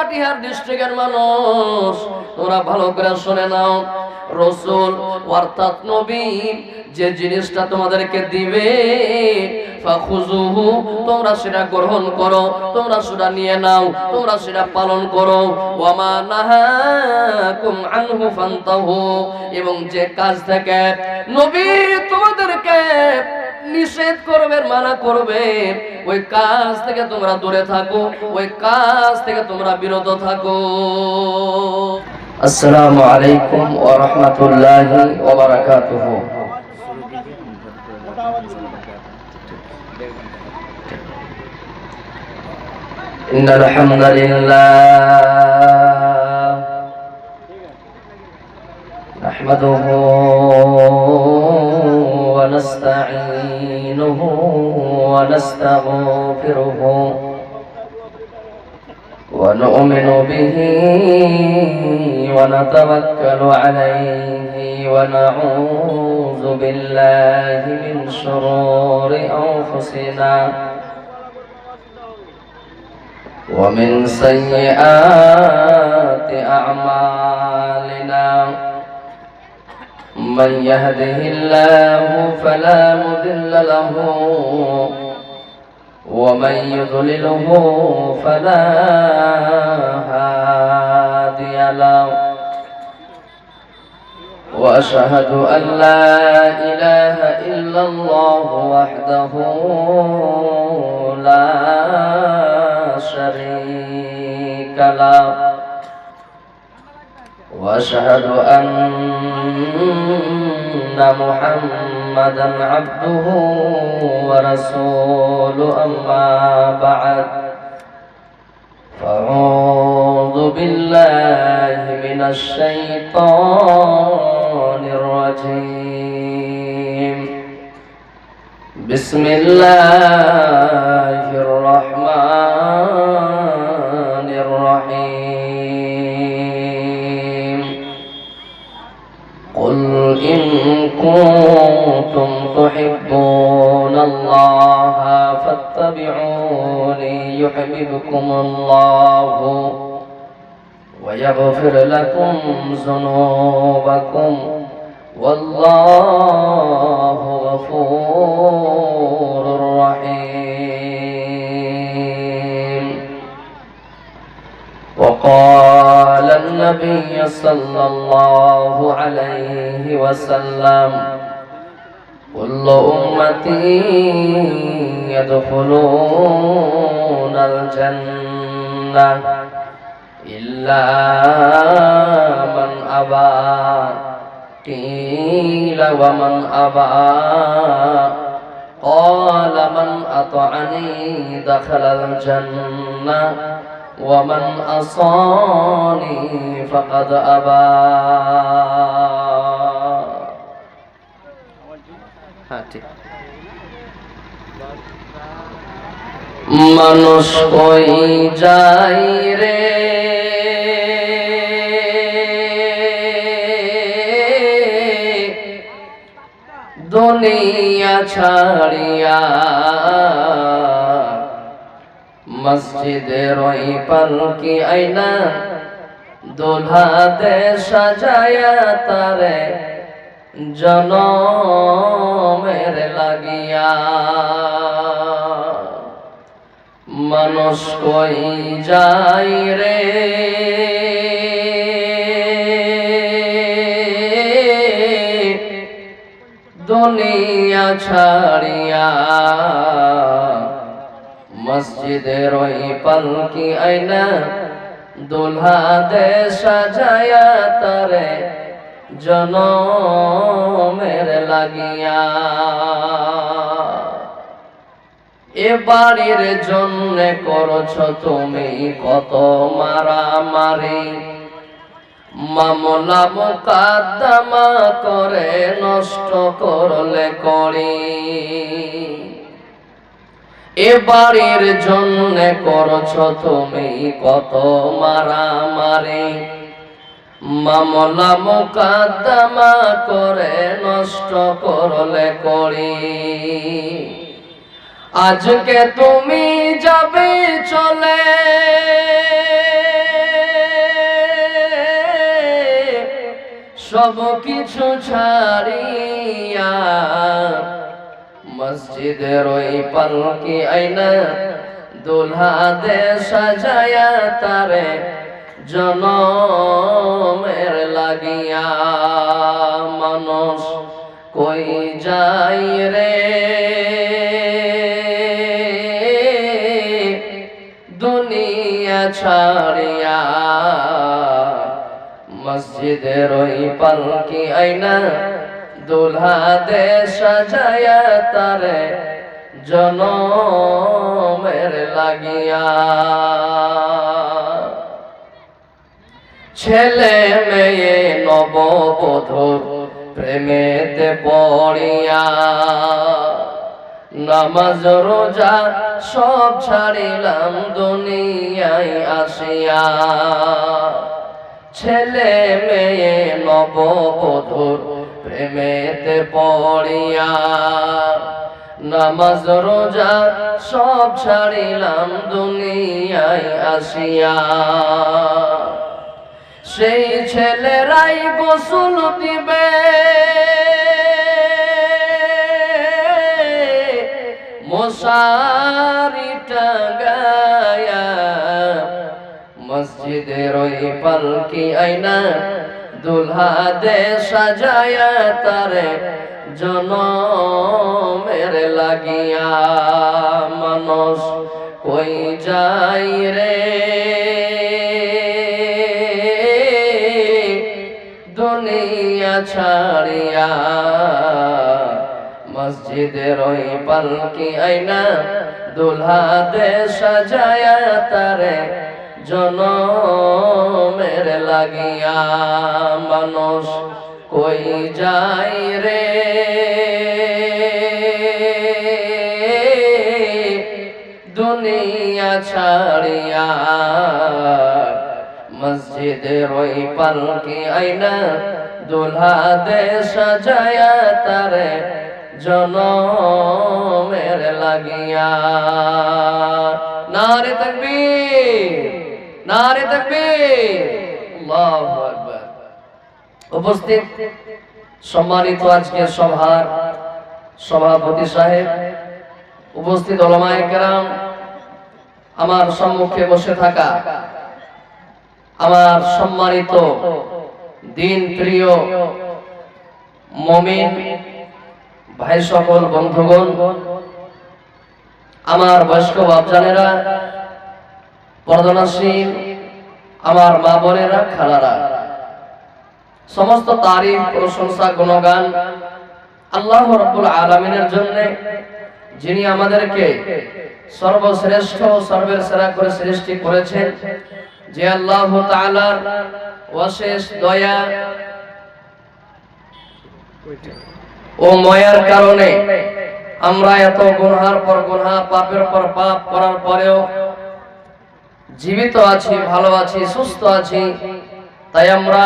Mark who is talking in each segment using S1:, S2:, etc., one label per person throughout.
S1: কাটিহার ডিস্ট্রিক্টের মানুষ তোমরা ভালো করে শুনে নাও, রাসূল অর্থাৎ নবী যে জিনিসটা তোমাদেরকে দিবে ফাখুযুহু তোমরা সেটা গ্রহণ করো, তোমরা সেটা নিয়ে নাও, তোমরা সেটা পালন করো। ওয়া মা নাহাকুম আনহু ফান্তাহু এবং যে কাজ থেকে নবী তোমাদেরকে নিষেধ করবে, মানা করবে, ওই কাজ থেকে তোমরা দূরে থাকো, ওই কাজ থেকে তোমরা বিরত থাকো। আসসালামু আলাইকুম ওয়া রাহমাতুল্লাহি ওয়া বারাকাতুহু। ইন্নাল হামদালিল্লাহ নাহমাদুহু ওয়া নাস্তাঈনুহু ওয়া নাস্তাগফিরুহু ওয়া নু'মিnu বিহি ওয়া নাতাওয়াক্কালু আলাইহি ওয়া নাউযু বিল্লাহি মিন শুরুরি আনফুসিনা ومن سيئات أعمالنا من يهده الله فلا مضل له ومن يضلله فلا هادي له وأشهد أن لا إله إلا الله وحده لا شريك له وأشهد أن محمدا عبده ورسوله أما بعد فأعوذ بالله من الشيطان الرجيم بسم الله الرحمن الرحيم قل إن كنتم تحبون الله فاتبعوني يحببكم الله ويغفر لكم ذنوبكم والله غفور رحيم وقال النبي صلى الله عليه وسلم كل أمتي يدخلون الجنة إلا من أبى قيل ومن أبى قال من أطعني دخل الجنة ومن عصاني فقد أبى মানুষ কই যাই রে দুনিয়া ছাড়িয়া মসজিদের ওই পালকি আইনা দোলহাতে সাজায়া তারে জনমের লাগিয়া মানুষ কই যাই রে দুনিয়া ছাড়িয়া মসজিদের ওই পালকি আইনা দুলহা দে সাজায়া তারে জনমের লাগিয়া এ বাড়ির জন্য করছ তুমি কত মারামারি মামলা মুকদ্দমা করে নষ্ট করলে করি এ বাড়ির জন্য করছ তুমি কত মারামারি মামলা মুকদ্দমা করে নষ্ট করলে করি আজকে তুমি যাবে চলে সব কিছু ছাড়িয়া মসজিদের ওই পালকি আইনা দুলহা দে সাজায়া তারে জনমের লাগিয়া। মানুষ কই যাই রে দুনিয়া ছাড়িয়া, মসজিদের ওই পালকি আইনা দুলহা দে সাজায়া তারে জনমের লাগিয়া। ছেলে মেয়ে নববধূর প্রেমেতে পড়িয়া নামাজ রোজা সব ছাড়িলাম দুনিয়ায় আসিয়া। ছেলে মেয়ে নববধূর প্রেমেতে পড়িয়া নামাজ রোজা সব ছাড়িলাম দুনিয়ায় আসিয়া। সেই ছেলেরাই গোসল দিবে মশারি টাঙায়া, মসজিদের ওই পালকি আইনা দুলহা দে সাজায়া তারে জনমের লাগিয়া। মানুষ কই যাই রে দুনিয়া ছাড়িয়া, মসজিদের ওই পালকি আইনা দুলহা দে সাজায়া তারে জনমের লাগিয়া। মানুষ কই যাই রে দুনিয়া ছাড়িয়া, মসজিদের ওই পালকি আইনা দুলহা দে সাজায়া তারে জনমের লাগিয়া। নারে তাকবীর, নারে তাকবীর, আল্লাহু আকবার। উপস্থিত সম্মানিত আজকে সভার সভাপতি সাহেব, উপস্থিত উলামায়ে কেরাম, আমার সম্মুখে বসে থাকা আমার সম্মানিত দিন প্রিয় মুমিন ভাই সকল বন্ধুগণ, আমার বয়স্ক বাপজানেরা, পর্দানশীল আমার মা বোনেরা, খালারা, সমস্ত তারিফ প্রশংসা গুণগান আল্লাহ রাব্বুল আলামিনের জন্য, যিনি আমাদেরকে সর্বশ্রেষ্ঠ সর্বের সেরা করে সৃষ্টি করেছেন। যে আল্লাহ তাআলার অশেষ দয়া ও মায়ার কারণে আমরা এত গুনাহের পর গুনাহ, পাপের পর পাপ করার পরেও জীবিত আছি, ভালো আছি, সুস্থ আছি। তাই আমরা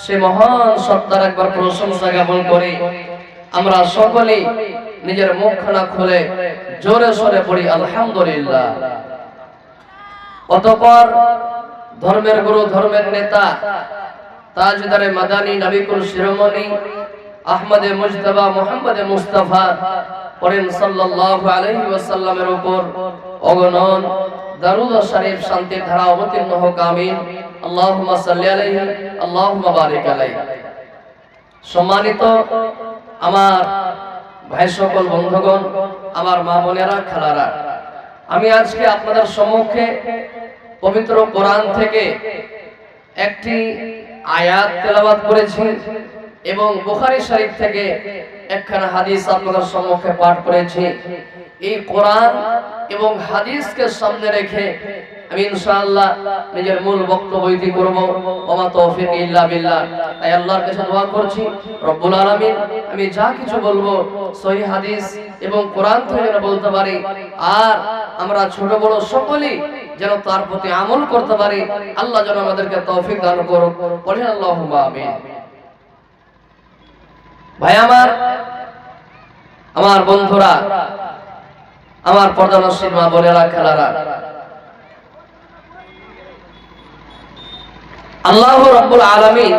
S1: সে মহান সত্তার একবার প্রশংসা জ্ঞাপন করি। আমরা সকলেই নিজের মুখখানা খুলে জোরে সোরে পড়ি আলহামদুলিল্লাহ। অতঃপর ধর্মের গুরু, ধর্মের নেতা, তাজদারে মাদানী, নবিকুল শিরোমণি আহমদে মুজতবা মুহাম্মদে মুস্তাফা করিম সাল্লাল্লাহু আলাইহি ওয়াসাল্লামের উপর অগণন দরুদ শরীফ শান্তির ধারা অবতীর্ণ হোক, আমিন। আল্লাহুম্মা সাল্লি আলাইহি, আল্লাহুম্মা বারিক আলাইহি। সম্মানিত আমার ভাই সকল বন্ধুগণ, আমার মা বোনেরা, খালারা, আমি আজকে আপনাদের সম্মুখে পবিত্র কোরআন থেকে একটি আয়াত তেলাওয়াত করেছি এবং বুখারী শরীফ থেকে একখানা হাদিস আপনাদের সম্মুখে পাঠ করেছি। এই কোরআন এবং হাদিসকে সামনে রেখে আমি ইনশাআল্লাহ নিজের মূল বক্তব্য ইতি করব। ওমা তৌফিক ইল্লা বিল্লাহ। তাই আল্লাহর কাছে দোয়া করছি রব্বুল আলামিন আমি যা কিছু বলবো সহিহ হাদিস এবং কোরআন থেকে যেন বলতে পারি, আর আমরা ছোট বড় সকলেই যেন তার প্রতি আমল করতে পারি। আল্লাহ যেন আমাদেরকে তৌফিক দান করুক, বলেন আল্লাহুম্মা আমিন। ভাই আমার বন্ধুরা, আমার পর্দানশীল মা বোনেরা, খালারা, আল্লাহ রাব্বুল আলামিন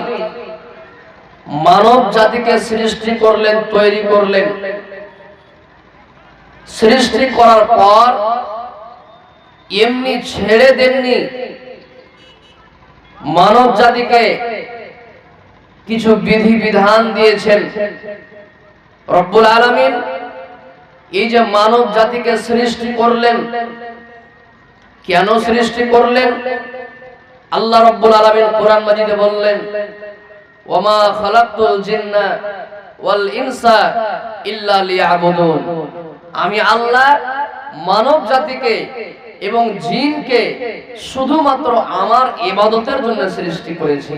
S1: মানব জাতিকে সৃষ্টি করলেন, তৈরি করলেন। সৃষ্টি করার পর এমনি ছেড়ে দেননি, মানব জাতিকে কিছু বিধি বিধান দিয়েছেন রব্বুল আলামিন। এই যে মানব জাতিকে সৃষ্টি করলেন, কেন সৃষ্টি করলেন? আল্লাহ রব্বুল আলামিন কোরআন মাজিদে বললেন, ওয়ামা খালাকতুল জিন্না ওয়াল ইনসা ইল্লা লিয়াবুদুন। আমি আল্লাহ মানব জাতিকে এবং জিনকে শুধুমাত্র আমার ইবাদতের জন্য সৃষ্টি করেছি।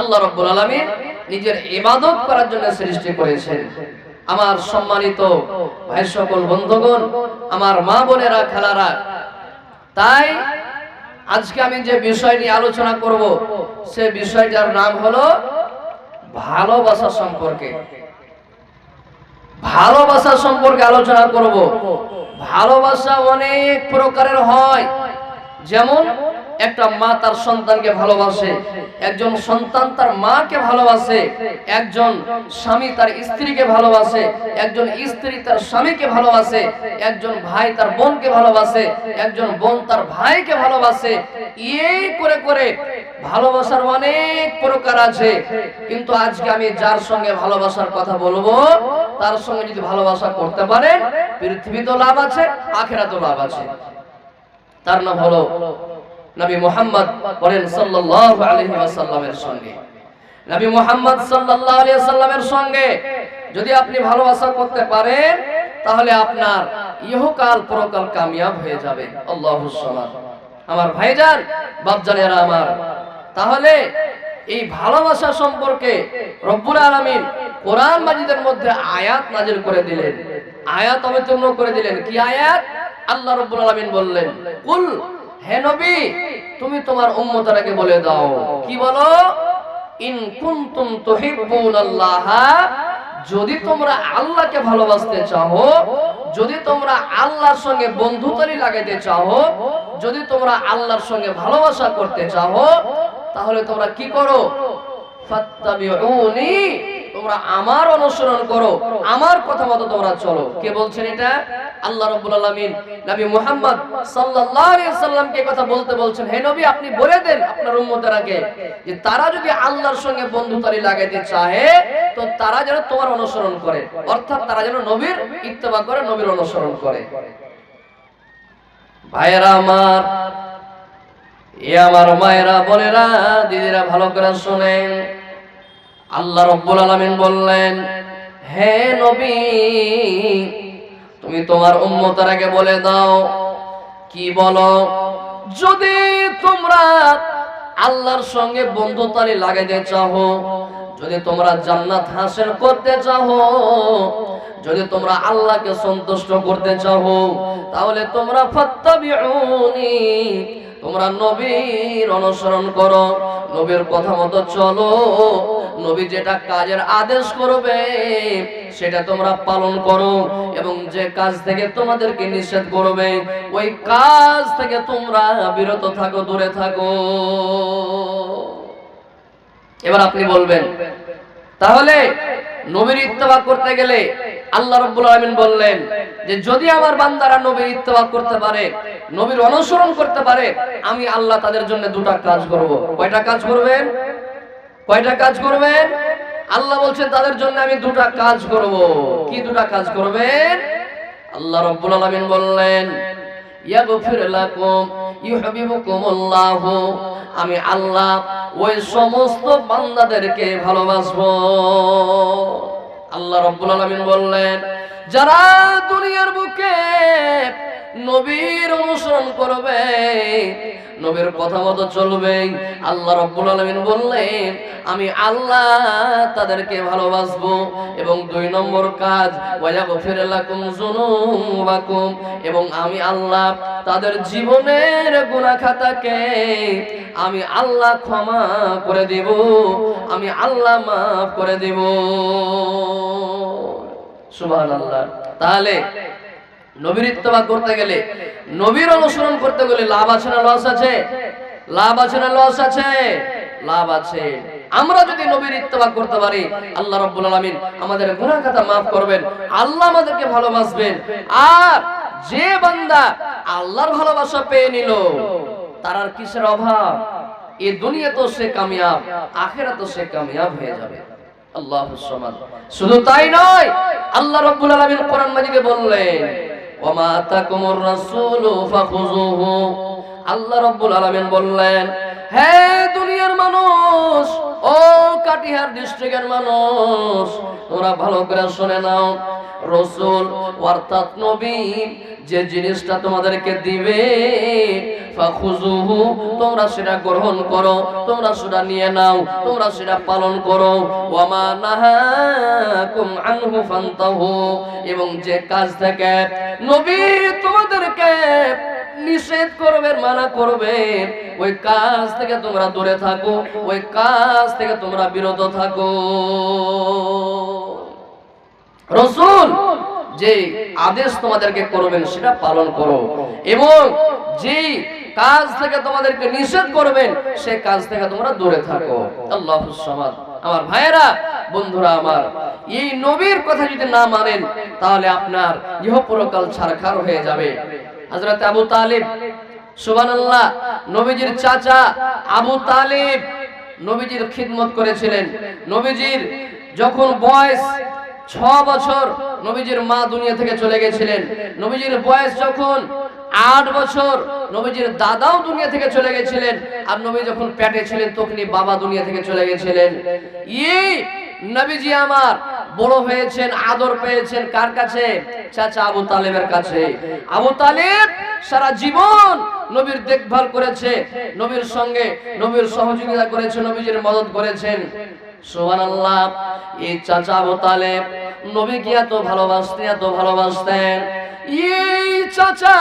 S1: আল্লাহ রাব্বুল আলামিন নিজের ইবাদত করার জন্য সৃষ্টি করেছেন। আমার সম্মানিত ভাই সকল বন্ধুগণ, আমার মা বোনেরা, খালারা, তাই আজকে আমি যে বিষয় নিয়ে আলোচনা করব সে বিষয়টার নাম হলো ভালোবাসা সম্পর্কে। ভালোবাসা সম্পর্কে আলোচনা করব। ভালোবাসা অনেক প্রকারের হয়। যেমন একটা মা তার সন্তানকে ভালোবাসে, একজন সন্তান তার মাকে ভালোবাসে, একজন স্বামী তার স্ত্রীকে ভালোবাসে, একজন স্ত্রী তার স্বামীকে ভালোবাসে, একজন ভাই তার বোনকে ভালোবাসে, একজন বোন তার ভাইকে ভালোবাসে। এই করে করে ভালোবাসার অনেক প্রকার আছে। কিন্তু আজকে আমি যার সঙ্গে ভালোবাসার কথা বলবো, তার সঙ্গে যদি ভালোবাসা করতে পারেন, পৃথিবীতেও লাভ আছে, আখিরাতেও লাভ আছে। তার নাম হলো নবী মুহাম্মদ বলেন সাল্লাল্লাহু আলাইহি ওয়াসাল্লামের সঙ্গে। নবী মুহাম্মদ সাল্লাল্লাহু আলাইহি ওয়াসাল্লামের সঙ্গে যদি আপনি ভালোবাসা করতে পারেন, তাহলে আপনার ইহকাল পরকাল কামিয়াব হয়ে যাবে। আল্লাহুস সামাদ। আমার ভাইজান, বাপজানেরা আমার, তাহলে এই ভালোবাসা সম্পর্কে রব্বুল আলামিন কোরআন মাজিদের মধ্যে আয়াত নাযিল করে দিলেন, আয়াত অবতীর্ণ করে দিলেন। কি আয়াত? আল্লাহ রব্বুল আলামিন বললেন, কুল, হে নবী, তুমি তোমার উম্মতকে বলে দাও। কি বলো? ইন কুনতুম তুহিব্বুনাল্লাহ, যদি তোমরা আল্লাহকে ভালোবাসতে চাও, যদি তোমরা আল্লাহর সঙ্গে বন্ধুতারি লাগাইতে চাও, যদি তোমরা আল্লাহর সঙ্গে ভালোবাসা করতে চাও, তাহলে তোমরা কি করো? ফাত্তাবিউনি, তোমরা আমার অনুসরণ করো, আমার কথা মতো তোমরা চলো। কে বলছেন এটা? আল্লাহ রাব্বুল আলামিন নবী মুহাম্মদ সাল্লাল্লাহু আলাইহি ওয়াসাল্লামকে কথা বলতে বলছেন, হে নবী, আপনি বলে দেন আপনার উম্মতেরাকে যে তারা যদি আল্লাহর সঙ্গে বন্ধুতারি লাগাইতে চায়, তো তারা যেন তোমার অনুসরণ করে, অর্থাৎ তারা যেন নবীর ইত্তেবা করে, নবীর অনুসরণ করে। ভাইয়েরা আমার, আমার মায়েরা, বোনেরা, দিদিরা, ভালো করে শুনেন। আল্লাহ রাব্বুল আলামিন বললেন, হে নবী, তুমি তোমার উম্মতরাকে বলে দাও। কি বলো? যদি তোমরা আল্লাহর সঙ্গে বন্ধুতারি লাগাইতে চাও, যদি তোমরা জান্নাত হাসিল করতে চাও, যদি তোমরা আল্লাহকে সন্তুষ্ট করতে চাও, তাহলে তোমরা ফাত্তাবিউনি, তোমরা নবীর অনুসরণ করো, নবীর কথা মতো চলো। নবী যেটা কাজের আদেশ করবে সেটা তোমরা পালন করো, এবং যে কাজ থেকে তোমাদেরকে নিষেধ করবে ওই কাজ থেকে তোমরা বিরত থাকো, দূরে থাকো। এবার আপনি বলবেন, তাহলে নবীর ইত্তেবা করতে গেলে আল্লাহ রাব্বুল আলামিন বললেন যে যদি আমার বান্দারা নবীর ইত্তেবা করতে পারে, নবীর অনুসরণ করতে পারে, আমি আল্লাহ তাদের জন্য দুটো কাজ করব। কয়টা কাজ করবেন? কয়টা কাজ করবেন? আল্লাহ বলছেন তাদের জন্য আমি দুটো কাজ করব। কি দুটো কাজ করবেন? আল্লাহ রাব্বুল আলামিন বললেন, ইয়াগফির লাকুম ইউহিব্বুকুমুল্লাহ, আমি আল্লাহ ওই সমস্ত বান্দাদেরকে ভালোবাসবো। আল্লাহ রাব্বুল আলামিন বললেন, যারা দুনিয়ার বুকে নবীর অনুসরণ করবে, নবীর কথা মতো চলবে, আল্লাহ রাব্বুল আলামিন বললেন আমি আল্লাহ তাদেরকে ভালোবাসবো। এবং 2 নম্বর কাজ, ওয়ায়াগফির লাকুম যুনুবাকুম, এবং আমি আল্লাহ তাদের জীবনের গুনাহ খাতাকে আমি আল্লাহ ক্ষমা করে দেব, আমি আল্লাহ মাফ করে দেব। সুবহানাল্লাহ। তাহলে নবীর ইত্তেবা করতে গেলে, নবীর অনুসরণ করতে গেলে লাভ আছে না লস আছে? লাভ আছে না লস আছে? লাভ আছে। আমরা যদি নবীর ইত্তেবা করতে পারি, আল্লাহ রাব্বুল আলামিন আমাদের গুনাহ খাতা maaf করবেন, আল্লাহ আমাদেরকে ভালোবাসবেন। আর যে বান্দা আল্লাহর ভালোবাসা পেয়ে নিল, তার আর কিসের অভাব? এই দুনিয়া তো সে কামিয়াব, আখিরাত তো সে কামিয়াব হয়ে যাবে। আল্লাহুস সামাদ। শুধু তাই নয়, আল্লাহ রাব্বুল আলামিন কোরআন মাজিদে বললেন, ওয়া মা আতাকুমুর রাসূলু ফাখুযুহু। আল্লাহ রাব্বুল আলামিন বললেন, হে দুনিয়ার মানুষ, ও কাটিহার ডিস্ট্রিক্টের মানুষ, তোমরা ভালো করে শুনে নাও, রাসূল অর্থাৎ নবী যে জিনিসটা তোমাদেরকে দিবে, ফাখুযুহু, তোমরা সেটা গ্রহণ করো, তোমরা সেটা নিয়ে নাও, তোমরা সেটা পালন করো। ওয়া মা নাহাকুম আনহু ফান্তাহু, এবং যে কাজ থেকে নবী তোমাদেরকে নিষেধ করবেন, মানা করবেন, ওই কাজ থেকে তোমরা দূরে থাকো, ওই কাজ থেকে তোমরা বিরত থাকো। রাসূল যে আদেশ তোমাদেরকে করবেন সেটা পালন করো, এবং যে কাজ থেকে তোমাদেরকে নিষেধ করবেন সে কাজ থেকে তোমরা দূরে থাকো। আল্লাহুস সামাদ। আমার ভাইয়েরা, বন্ধুরা আমার, এই নবীর কথা যদি না মানেন তাহলে আপনার ইহপরকাল ছারখার হয়ে যাবে। হযরত আবু তালিব, সুবহানাল্লাহ, নবীজির চাচা আবু তালিব নবীজির খিদমত করেছিলেন। নবীজির যখন বয়স 6 বছর, নবীজির মা দুনিয়া থেকে চলে গেছিলেন। নবীজির বয়স যখন 8 বছর, নবীজির দাদাও দুনিয়া থেকে চলে গেছিলেন। আর নবী যখন পেটে ছিলেন তখনই বাবা দুনিয়া থেকে চলে গেছিলেন। এই নবীজি আমার বড় হয়েছেন, আদর পেয়েছেন কার কাছে? চাচা আবু তালেবের কাছে। আবু তালেব সারা জীবন নবীর দেখভাল করেছে, নবীর সঙ্গে নবীর সহযোগিতা করেছে, নবীজির মদদ করেছেন। সুবহানাল্লাহ। এই চাচা আবু তালেব নবীকে এত ভালোবাসতেন। এই চাচা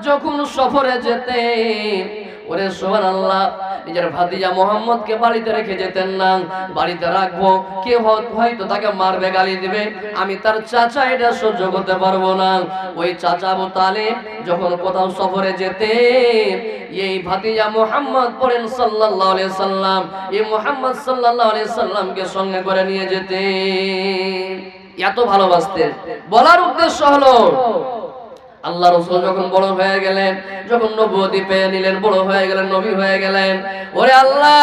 S1: যখন সফরে যেতেন, ওরে সুবহানাল্লাহ, নিজের ভাতিজা মুহাম্মদকে বাড়িতে রেখে যেতেন না। বাড়িতে রাখবো, কে হয়তো তাকে মারবে, গালি দিবে, আমি তার চাচা এটা সহ্য করতে পারবো না। ওই চাচা আবু তালেব যখন কোথাও সফরে যেতেন, এই ভাতিজা মুহাম্মদ পড়েন সাল্লাল্লাহু আলাইহি সাল্লাম, এই মুহাম্মদ সাল্লাল্লাহু আলাইহি সাল্লামকে সঙ্গে করে নিয়ে যেতেন। এত ভালোবাসতেন। বলার উদ্দেশ্য হলো, আল্লাহ রাসূল যখন বড় হয়ে গেলেন, যখন নবুয়তি পেয়ে নিলেন, বড় হয়ে গেলেন, নবী হয়ে গেলেন, ওরে আল্লাহ,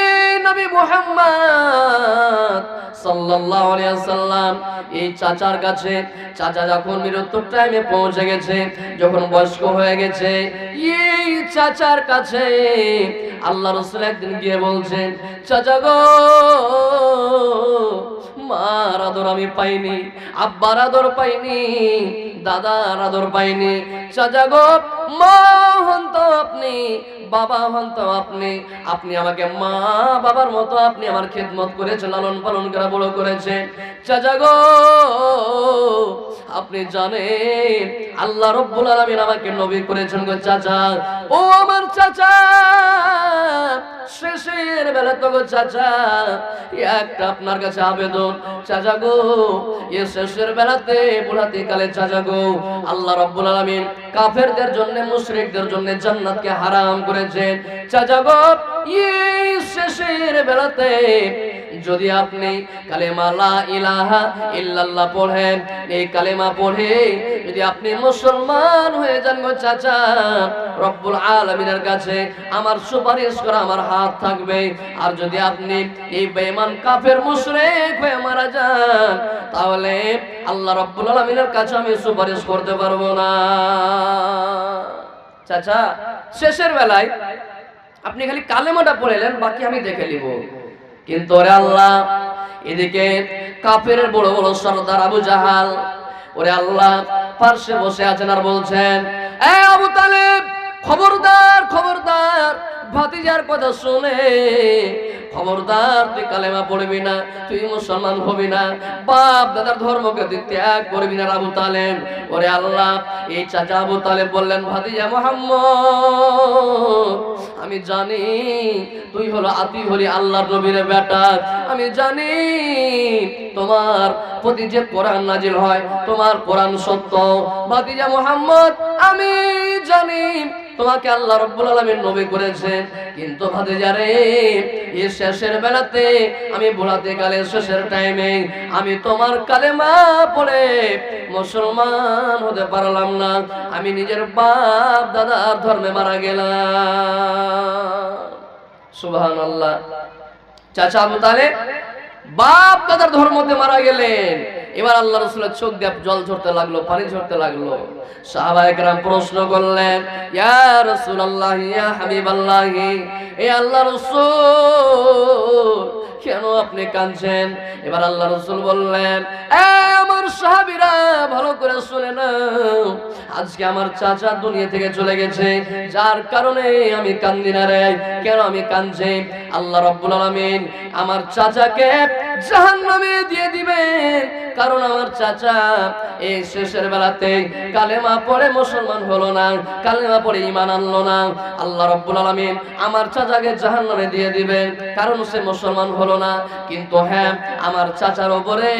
S1: এই নবী মুহাম্মদ সাল্লাল্লাহু আলাইহি ওয়াসাল্লাম এই চাচার কাছে, চাচা যখন মৃত্যুর টাইমে পৌঁছে গেছে, যখন বয়স্ক হয়ে গেছে, এই চাচার কাছে আল্লাহ রাসূল একদিন গিয়ে বলছেন, চাচা গো, মার আদর আমি পাইনি, আব্বার আদর পাইনি, দাদার আদর পাইনি। চাচা গো, মা হন তো আপনি, বাবা হন তো আপনি, আপনি আমাকে মা বাবার মতো আপনি আমার খিদমত করেছেন, লালন পালন করে বড় করেছেন। চাচা গো, আপনি জানেন আল্লাহ রাব্বুল আলামিন আমাকে নবী করেছেন গো চাচা। ও আমার চাচা, শেষের বেলা তো গো চাচা একটা আপনার কাছে আবেদন, চাচা গো, এই শেষের বেলাতে বুড়াতে কালে চাচা গো, আল্লাহ রাব্বুল আলামিন কাফেরদের জন্য, মুশরিকদের জন্য জান্নাতকে হারাম করেছেন। চাচা গো, এই শেষের বেলাতে যদি আপনি কালেমা লা ইলাহা ইল্লাল্লাহ পড়েন, এই কালেমা পড়ে যদি আপনি মুসলমান হয়ে যান গো চাচা, রব্বুল আলামিনের কাছে আমার সুপারিশ করা আমার হাত থাকবে। আর যদি আপনি এই বেঈমান কাফের মুশরিক হয়ে মারা যান, তাহলে আল্লাহ রব্বুল আলামিনের কাছে আমি সুপারিশ করতে পারবো না। চাচা, শেষের বেলায় আপনি খালি কালেমাটা পড়লেন, বাকি আমি দেখে নিব। কিন্তু ওরে আল্লাহ, এদিকে কাফের বড় বড় সর্দার আবু জাহাল, ওরে আল্লাহ, পার্শ্বে বসে আছেন আর বলছেন, এ আবু তালেব, খবরদার খবরদার, ভাতিজার কথা শুনে খবরদার, তুই কালেমা পড়বি না, তুই মুসলমান হবি না, বাপ দাদার ধর্মকে তুই ত্যাগ করবি না আবু তালেব। ওরে আল্লাহ, এই চাচা আবু তালেব বললেন, ভাতিজা মুহাম্মদ, আমি জানি তুই হলি আল্লাহর নবীর বেটা, আমি জানি তোমার প্রতি যে কোরআন নাজিল হয় তোমার কোরআন সত্য। ভাতিজা মুহাম্মদ, আমি জানি তোমাকে আল্লাহ রাব্বুল আলামিন নবী করেছেন, কিন্তু ভাতিজা রে, এই শেষের বেলাতে আমি বুড়াতে কালে শেষের টাইমে আমি তোমার কালেমা পড়ে মুসলমান হতে পারলাম না। আমি নিজের বাপ দাদার ধর্মে মারা গেলাম। সুবহানাল্লাহ। চাচা আবু তালেব বাপ দাদার ধর্মতে মারা গেলেন। এবার আল্লাহ রাসূলের চোখ দিয়ে জল ঝরতে লাগলো, পানি ঝরতে লাগলো। সাহাবায়ে কেরাম প্রশ্ন করলেন, ইয়া রাসূলুল্লাহ, ইয়া হাবিবাল্লাহ, এ আল্লাহর রাসূল কেন আপনি কাঁদছেন? এবার আল্লাহ রাসূল বললেন, এ আমার সাহাবীরা ভালো করে শুনে নাও, আজকে আমার চাচা দুনিয়া থেকে চলে গেছে, যার কারণে আমি কান্দি না রে। কেন আমি কাঁদছি? আল্লাহ রাব্বুল আলামিন আমার চাচাকে জাহান্নামে দিয়ে দিবেন, কারণ আমার চাচা এই শেষের বেলাতে কালেমা পড়ে মুসলমান হলো না, কালেমা পড়ে ঈমান আনলো না। আল্লাহ রাব্বুল আলামিন আমার চাচাকে জাহান্নামে দিয়ে দিবেন, কারণ সে মুসলমান হলো না। কিন্তু হ্যাঁ, আমার চাচার উপরে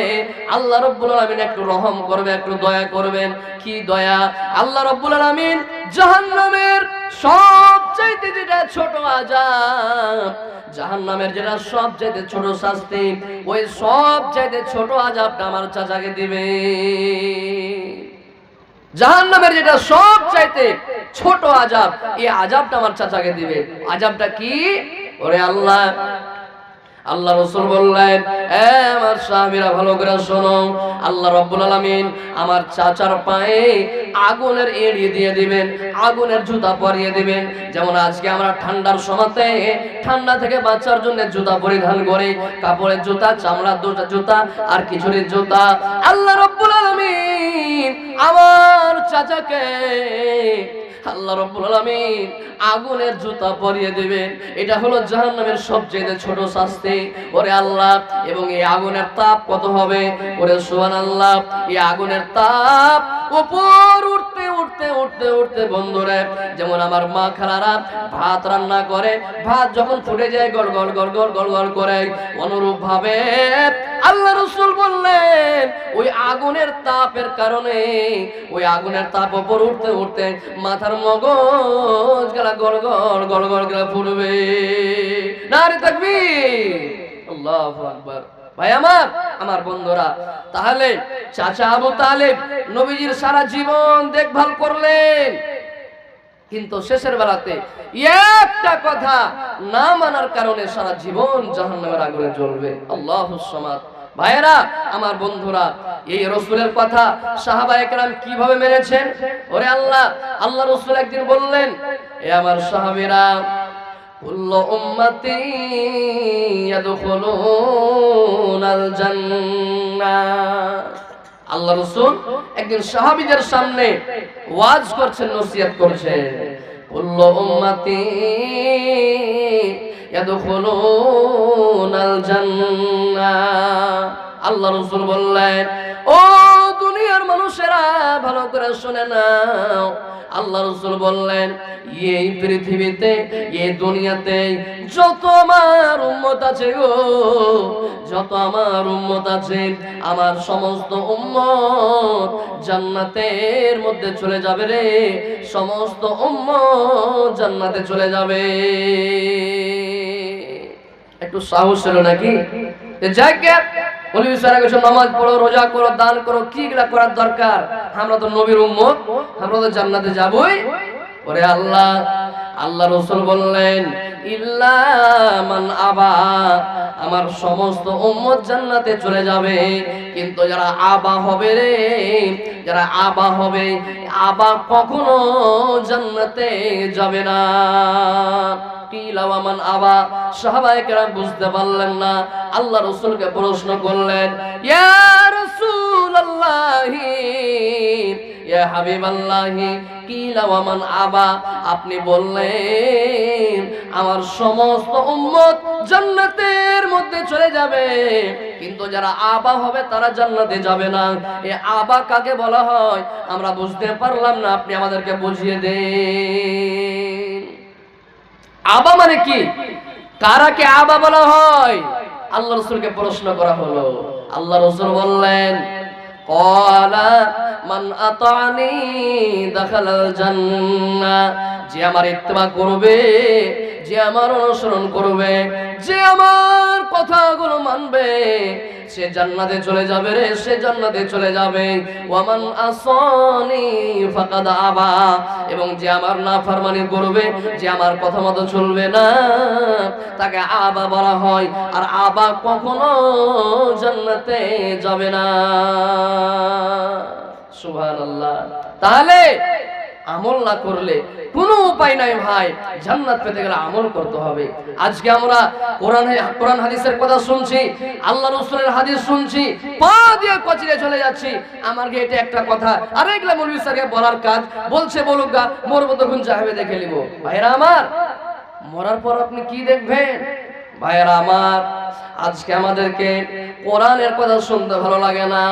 S1: আল্লাহ রাব্বুল আলামিন একটু রহম করবে, একটু দয়া করবেন। কি দয়া? আল্লাহ রাব্বুল আলামিন জাহান্নামের সবচাইতে যেটা ছোট আযাব, জাহান্নামের যেটা সবচাইতে ছোট শাস্তি, ওই সবচাইতে ছোট আযাবটা আমার চাচাকে দিবে। জাহান্নামের যেটা সবচাইতে ছোট আযাব, এই আযাবটা আমার চাচাকে দিবে। আযাবটা কি? ওরে আল্লাহ, আল্লাহ রাসূল বললেন, এ আমার সাহাবীরা ভালো করে শোনো, আল্লাহ রাব্বুল আলামিন আমার চাচার পায়ে আগুনের এড়ি দিয়ে দিবেন, আগুনের জুতা পরিয়ে দিবেন। যেমন আজকে আমরা ঠান্ডার সময়তে ঠান্ডা থেকে বাঁচার জন্য জুতা পরিধান করি, কাপড়ের জুতা, চামড়ার জুতা আর কিছুরির জুতা। আল্লাহ রাব্বুল আলামিন আমার চাচাকে আল্লাহ রাব্বুল আলামিন আগুনের জুতা পরিয়ে দিবেন। এটা হলো জাহান্নামের সবচেয়ে ছোট শাস্তি। ওরে আল্লাহ, এবং এই আগুনের তাপ কত হবে? ওরে সুবহানাল্লাহ, এই আগুনের তাপ উপর উঠতে উঠতে উঠতে উঠতে বন্ধুরে, যেমন আমার মা খালারা ভাত রান্না করে, ভাত যখন ফুটে যায় গড় গড় গড় গড় গড় গড় করে, অনুরূপ ভাবে আল্লাহ রাসূল বললেন ওই আগুনের তাপের কারণে, ওই আগুনের তাপ উপর উঠতে উঠতে মাথার মগজ গলা গড় গড় গড় গড় গড় ফুটবে। নারে তাকবীর, আল্লাহু আকবার। ভাই আমার বন্ধুরা, তাহলে চাচা আবু তালেব নবীজির সারা জীবন দেখভাল করলেন, কিন্তু শেষের বেলাতে একটা কথা না মানার কারণে সারা জীবন জাহান্নামের আগুনে জ্বলবে। আল্লাহুস সামাদ। ভাইয়েরা আমার, বন্ধুরা, এই রাসূলের কথা সাহাবায়ে কেরাম কিভাবে মেনেছেন? ওরে আল্লাহ, আল্লাহ রাসূল একদিন বললেন, এ আমার সাহাবীরা, কুল্লু উম্মতি ইয়াদখুলুনাল জান্নাহ। আল্লাহ রাসূল একদিন সাহাবীদের সামনে ওয়াজ করছেন, নসিহত করছেন, কুল্লু উম্মতি ইয়াদখুলুনাল জান্নাহ। আল্লাহ রাসূল বললেন, ও দুনিয়ার মানুষেরা ভালো করে শুনে নাও। আল্লাহ রাসূল বললেন, এই পৃথিবীতে, এই দুনিয়াতে যত আমার উম্মত আছে গো, যত আমার উম্মত আছে, আমার সমস্ত উম্মত জান্নাতের মধ্যে চলে যাবে রে, সমস্ত উম্মত জান্নাতে চলে যাবে। একটু সাহস ছিল নাকি? নামাজ পড়ো, রোজা করো, দান করো, কি গুলা করার দরকার? আমরা তো নবীর উম্মত, আমরা তো জান্নাতে যাবই। ওরে আল্লাহ, আল্লাহ রাসূল বললেন, ইল্লা মান আবা, আমার সমস্ত উম্মত জান্নাতে চলে যাবে, কিন্তু যারা আবা হবে রে, যারা আবা হবে, আবা কখনো জান্নাতে যাবে না। কিলাওয়ামান আবা, সাহাবায়ে কেরাম বুঝতে পারলেন না, আল্লাহ রাসূলকে প্রশ্ন করলেন, ইয়া রাসূলুল্লাহ, ইয়া হাবিবাল্লাহ, কিলাওয়ামান আবা, আপনি বললেন আমার সমস্ত উম্মত জান্নাতের মধ্যে চলে যাবে, কিন্তু যারা আবা হবে তারা জান্নাতে যাবে না। এই আবা কাকে বলা হয় আমরা বুঝতে পারলাম না, আপনি আমাদেরকে বুঝিয়ে দেন। আবা মানে কি? কারাকে আবা বলা হয়? আল্লাহ রাসূলকে প্রশ্ন করা হলো। আল্লাহ রাসূল বললেন, ক্বালা মান আতানি দাখালাল জান্নাহ, যে আমার ইত্তেবা করবে, যে আমার অনুসরণ করবে, যে আমার কথাগুলো মানবে, সে জান্নাতে চলে যাবে রে, সে জান্নাতে চলে যাবে। ওয়ামান আসানি ফাকাদ আবা, এবং যে আমার নাফরমানি করবে, যে আমার কথা মতো চলবে না, তাকে আবা বলা হয়। আর আবা কখনো জান্নাতে যাবে না। সুবহানাল্লাহ। তাহলে আমল না করলে কোনো উপায় নাই ভাই, জান্নাত পেতে গেলে আমল করতে হবে। আজকে আমরা কোরআন হাদিসের কথা শুনছি, আল্লাহ রাসূলের হাদিস শুনছি, পা দিয়ে কচলে চলে যাচ্ছি। আমাকে এটা একটা কথা, আর এগুলা মৌলভী স্যারকে বলার কাজ, বলছে বলুক গা, মরবো তখন যাবে দেখে নিব। ভাইরা আমার, মরার পর আপনি কি দেখবেন? ভাইরা আমার, আজকে আমাদেরকে কোরআনের কথা শুনতে ভালো লাগে না,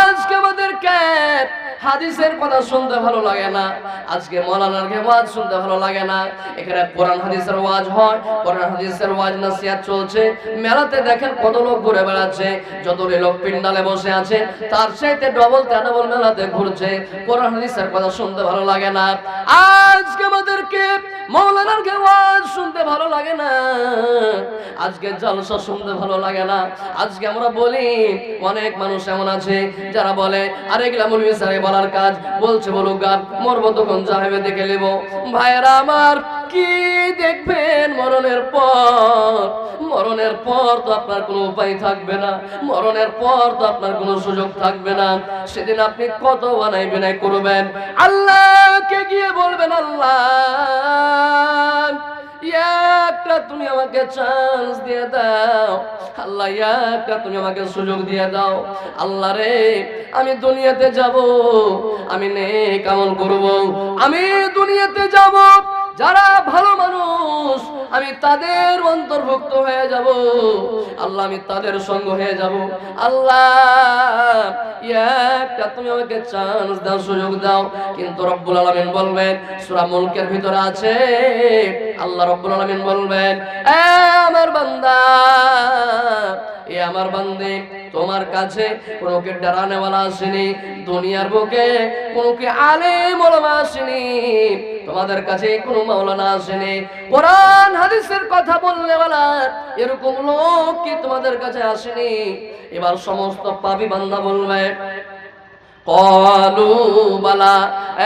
S1: আজকে আমাদেরকে হাদিসের কথা শুনতে ভালো লাগে না, আজকে মাওলানার ওয়াজ শুনতে ভালো লাগে না। এখানে কোরআন হাদিসের ওয়াজ হয়, কোরআন হাদিসের ওয়াজ নসিহত চলছে। মেলাতে দেখেন কত লোক ঘুরে বেড়াচ্ছে, যত লোক পিন্ডালে বসে আছে তার চাইতে ডবল ডাবল মেলাতে ঘুরছে। কোরআন হাদিসের কথা শুনতে ভালো লাগে না। আজকে আমাদেরকে মাওলানার ওয়াজ শুনতে ভালো লাগে না, আজকে জলসা শুনতে ভালো লাগে না। আজকে আমরা বলি, অনেক মানুষ এমন আছে যারা বলে, আরে এগুলা মৌলভী স্যার বলার কাজ, বলছে বলুক গা, মরবো তখন যাবে দেখে নেব। ভাইরা আমার, কি দেখবেন মরণের পর? মরণের পর তো আপনার কোনো উপায় থাকবে না, মরণের পর তো আপনার কোনো সুযোগ থাকবে না। সেদিন আপনি কত বানাই বিনাই করবেন, আল্লাহকে গিয়ে বলবেন, আল্লাহ একটা তুমি আমাকে চান্স দিয়ে দাও, আল্লাহ একটা তুমি আমাকে সুযোগ দিয়ে দাও। আল্লাহ রে, আমি দুনিয়াতে যাব, আমি নেক আমল করব, আমি দুনিয়াতে যাব, যারা ভালো মানুষ আমি তাদের অন্তর্ভুক্ত হয়ে যাব, আল্লাহ আমি তাদের সঙ্গ হয়ে যাব। আল্লাহ একটা তুমি আমাকে চান্স দাও, সুযোগ দাও। কিন্তু রব্বুল আলামিন বলবেন, সূরা মুলকের ভিতরে আছে, আল্লাহ রব্বুল আলামিন বলবেন, এ আমার বান্দা, এ আমার বান্দে, তোমার কাছে কোনো কে ডরানেওয়ালা আসেনি, দুনিয়ার বুকে কোনো কে আলেম ওলামা আসেনি, তোমাদের কাছে কোনো মাওলানা আসেনি, কোরআন হাদিসের কথা বলনেওয়ালা এরকম লোক কি তোমাদের কাছে আসেনি? এবার সমস্ত পাপী বান্দা বলবে, ক্বালু বালা,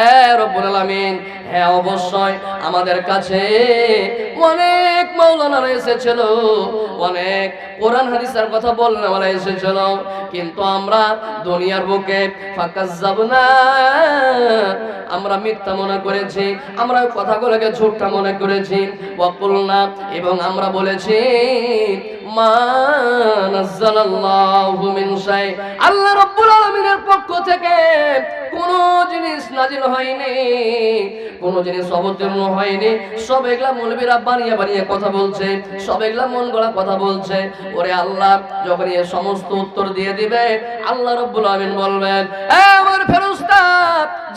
S1: এ রব্বুল আলামিন, হ্যাঁ অবশ্যই আমাদের কাছে অনেক মাওলানারা এসেছিল, অনেক কোরআন হাদিসের কথা বলনেওয়ালা এসেছিল, কিন্তু আমরা দুনিয়ার বুকে ফাকাজ্জাবনা, আমরা মিথ্যা মনে করেছি, আমরা ওই কথাগুলোকে ঝুঠা মনে করেছি। ওয়াকুলনা, এবং আমরা বলেছি, মা নাযালাল্লাহু মিন শাই, আল্লাহ রাব্বুল আলামিনের পক্ষ থেকে কোন জিনিস নাজিল হয়নি, কোন জিনিস অবতীর্ণ হয়নি। সব এগুলা মৌলবীরা বানিয়ে বানিয়ে কথা বলছে, সব এগুলা মন গড়া কথা বলছে। ওরে আল্লাহ যখন এই সমস্ত উত্তর দিয়ে দিবে, আল্লাহ রাব্বুল আলামিন বলবেন, এ আমার ফেরেশতা,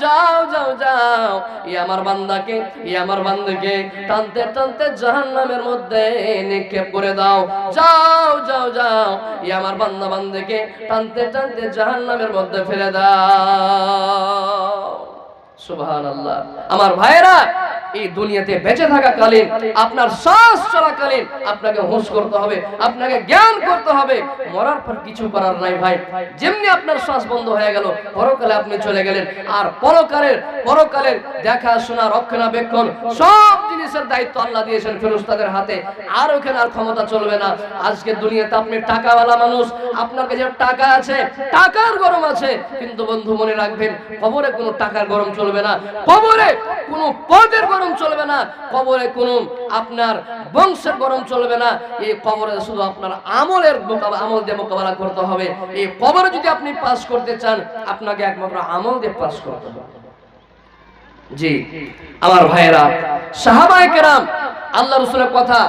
S1: যাও যাও যাও, এই আমার বান্দাকে, এই আমার বান্দাকে টানতে টানতে জাহান্নামের মধ্যে নিক্ষেপ করে দাও। যাও যাও যাও, এই আমার বান্দা বান্দাকে টানতে টানতে জাহান্নামের মধ্যে ফেলে দাও। সুবহানাল্লাহ। আমার ভাইরা, এই দুনিয়াতে বেঁচে থাকাকালীন, আপনার শ্বাস চলাকালীন আপনাকে হুঁশ করতে হবে, আপনাকে জ্ঞান করতে হবে। মরার পর কিছু করার নাই ভাই। যেমনি আপনার শ্বাস বন্ধ হয়ে গেল, পরকালে আপনি চলে গেলেন। আর পরকালের দেখাশোনা, রক্ষণাবেক্ষণ সব জিনিসের দায়িত্ব আল্লাহ দিয়েছেন ফেরেশতাদের হাতে। আর ওখানে আর ক্ষমতা চলবে না। আজকে দুনিয়াতে আপনি টাকাওয়ালা মানুষ, আপনার কাছে টাকা আছে, টাকার গরম আছে, কিন্তু বন্ধু মনে রাখবেন, কবরে কোনো টাকার গরম চলবে না, কবরে কোনো পদের গরম চলবে না, কবরে কোনো আপনার বংশের গরম চলবে না। এই কবরে শুধু আপনার আমল দিয়ে মোকাবেলা করতে হবে। এই কবরে যদি আপনি পাস করতে চান, আপনাকে একমাত্র আমল দিয়ে পাস করতে হবে। জি আমার ভাইয়েরা, সাহাবায়ে কেরাম আল্লাহ রাসূলের কথা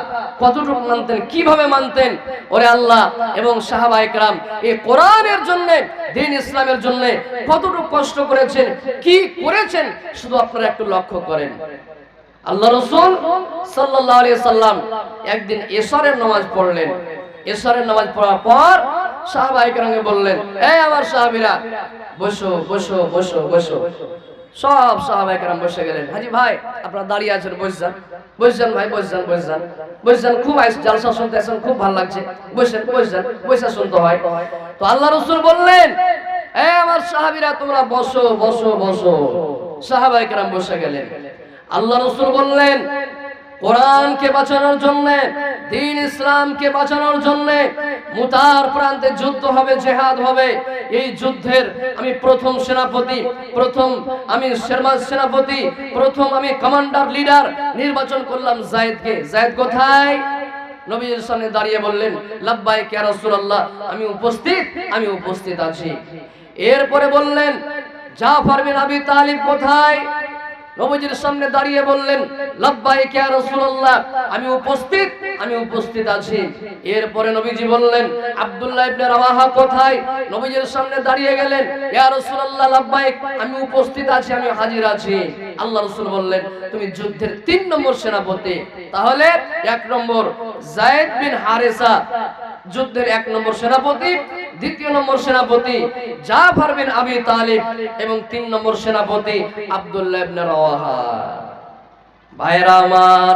S1: কতটুকু মানতেন, কিভাবে মানতেন? ওরে আল্লাহ এবং সাহাবায়ে কেরাম এই কোরআনের জন্য, দ্বীন ইসলামের জন্য কতটুকু কষ্ট করেছেন, কি করেছেন, শুধু আপনারা একটু লক্ষ্য করেন। আল্লাহ রাসূল সাল্লাল্লাহু আলাইহি সাল্লাম একদিন এশারের নামাজ পড়লেন। এশারের নামাজ পড়ার পর সাহাবায়ে কেরামকে বললেন, এই আমার সাহাবীরা বসো বসো বসো বসো। সব সাহাবায়ে কেরাম বসে গেলেন। হাজী ভাই আপনারা দাঁড়িয়ে আছেন, বসেন বসেন ভাই, বসেন বসেন বসেন, খুব জালসা শুনতে আছেন, খুব ভালো লাগছে, বসেন বসেন বসে শুনতে হয়। তো আল্লাহ রাসূল বললেন, এই আমার সাহাবীরা তোমরা বসো বসো বসো। সাহাবায়ে কেরাম বসে গেলেন। আল্লাহ রাসূল বললেন, কোরআনকে বাঁচানোর জন্য, দ্বীন ইসলামকে বাঁচানোর জন্য মুতার প্রান্তে যুদ্ধ হবে, জিহাদ হবে। এই যুদ্ধের আমি প্রথম সেনাপতি, প্রথম আমি সেনাপতি, প্রথম আমি কমান্ডার লিডার নির্বাচন করলাম যায়েদকে। যায়েদ কোথায়? নবীর সামনে দাঁড়িয়ে বললেন, লাব্বাইক ইয়া রাসূলুল্লাহ, আমি উপস্থিত আছি। এরপরে বললেন, জাফর বিন আবি তালিব কোথায়? নবীজির সামনে দাঁড়িয়ে বললেন, লাব্বাইক ইয়া রাসূলুল্লাহ, আমি উপস্থিত আছি। এরপরে নবীজি বললেন, আব্দুল্লাহ ইবনে রাওয়াহা কোথায়? নবীজির সামনে দাঁড়িয়ে গেলেন, ইয়া রাসূলুল্লাহ লাব্বাইক, আমি উপস্থিত আছি, আমি হাজির আছি। আল্লাহ রাসূল বললেন, তুমি যুদ্ধের 3 নম্বর সেনাপতি। তাহলে 1 নম্বর যায়েদ বিন হারেসা যুদ্ধের 1 নম্বর সেনাপতি, 2 নম্বর সেনাপতি জাফর বিন আবি তালিব এবং 3 নম্বর সেনাপতি আব্দুল্লাহ ইবনে রাওয়াহা। ভাইরা আমার,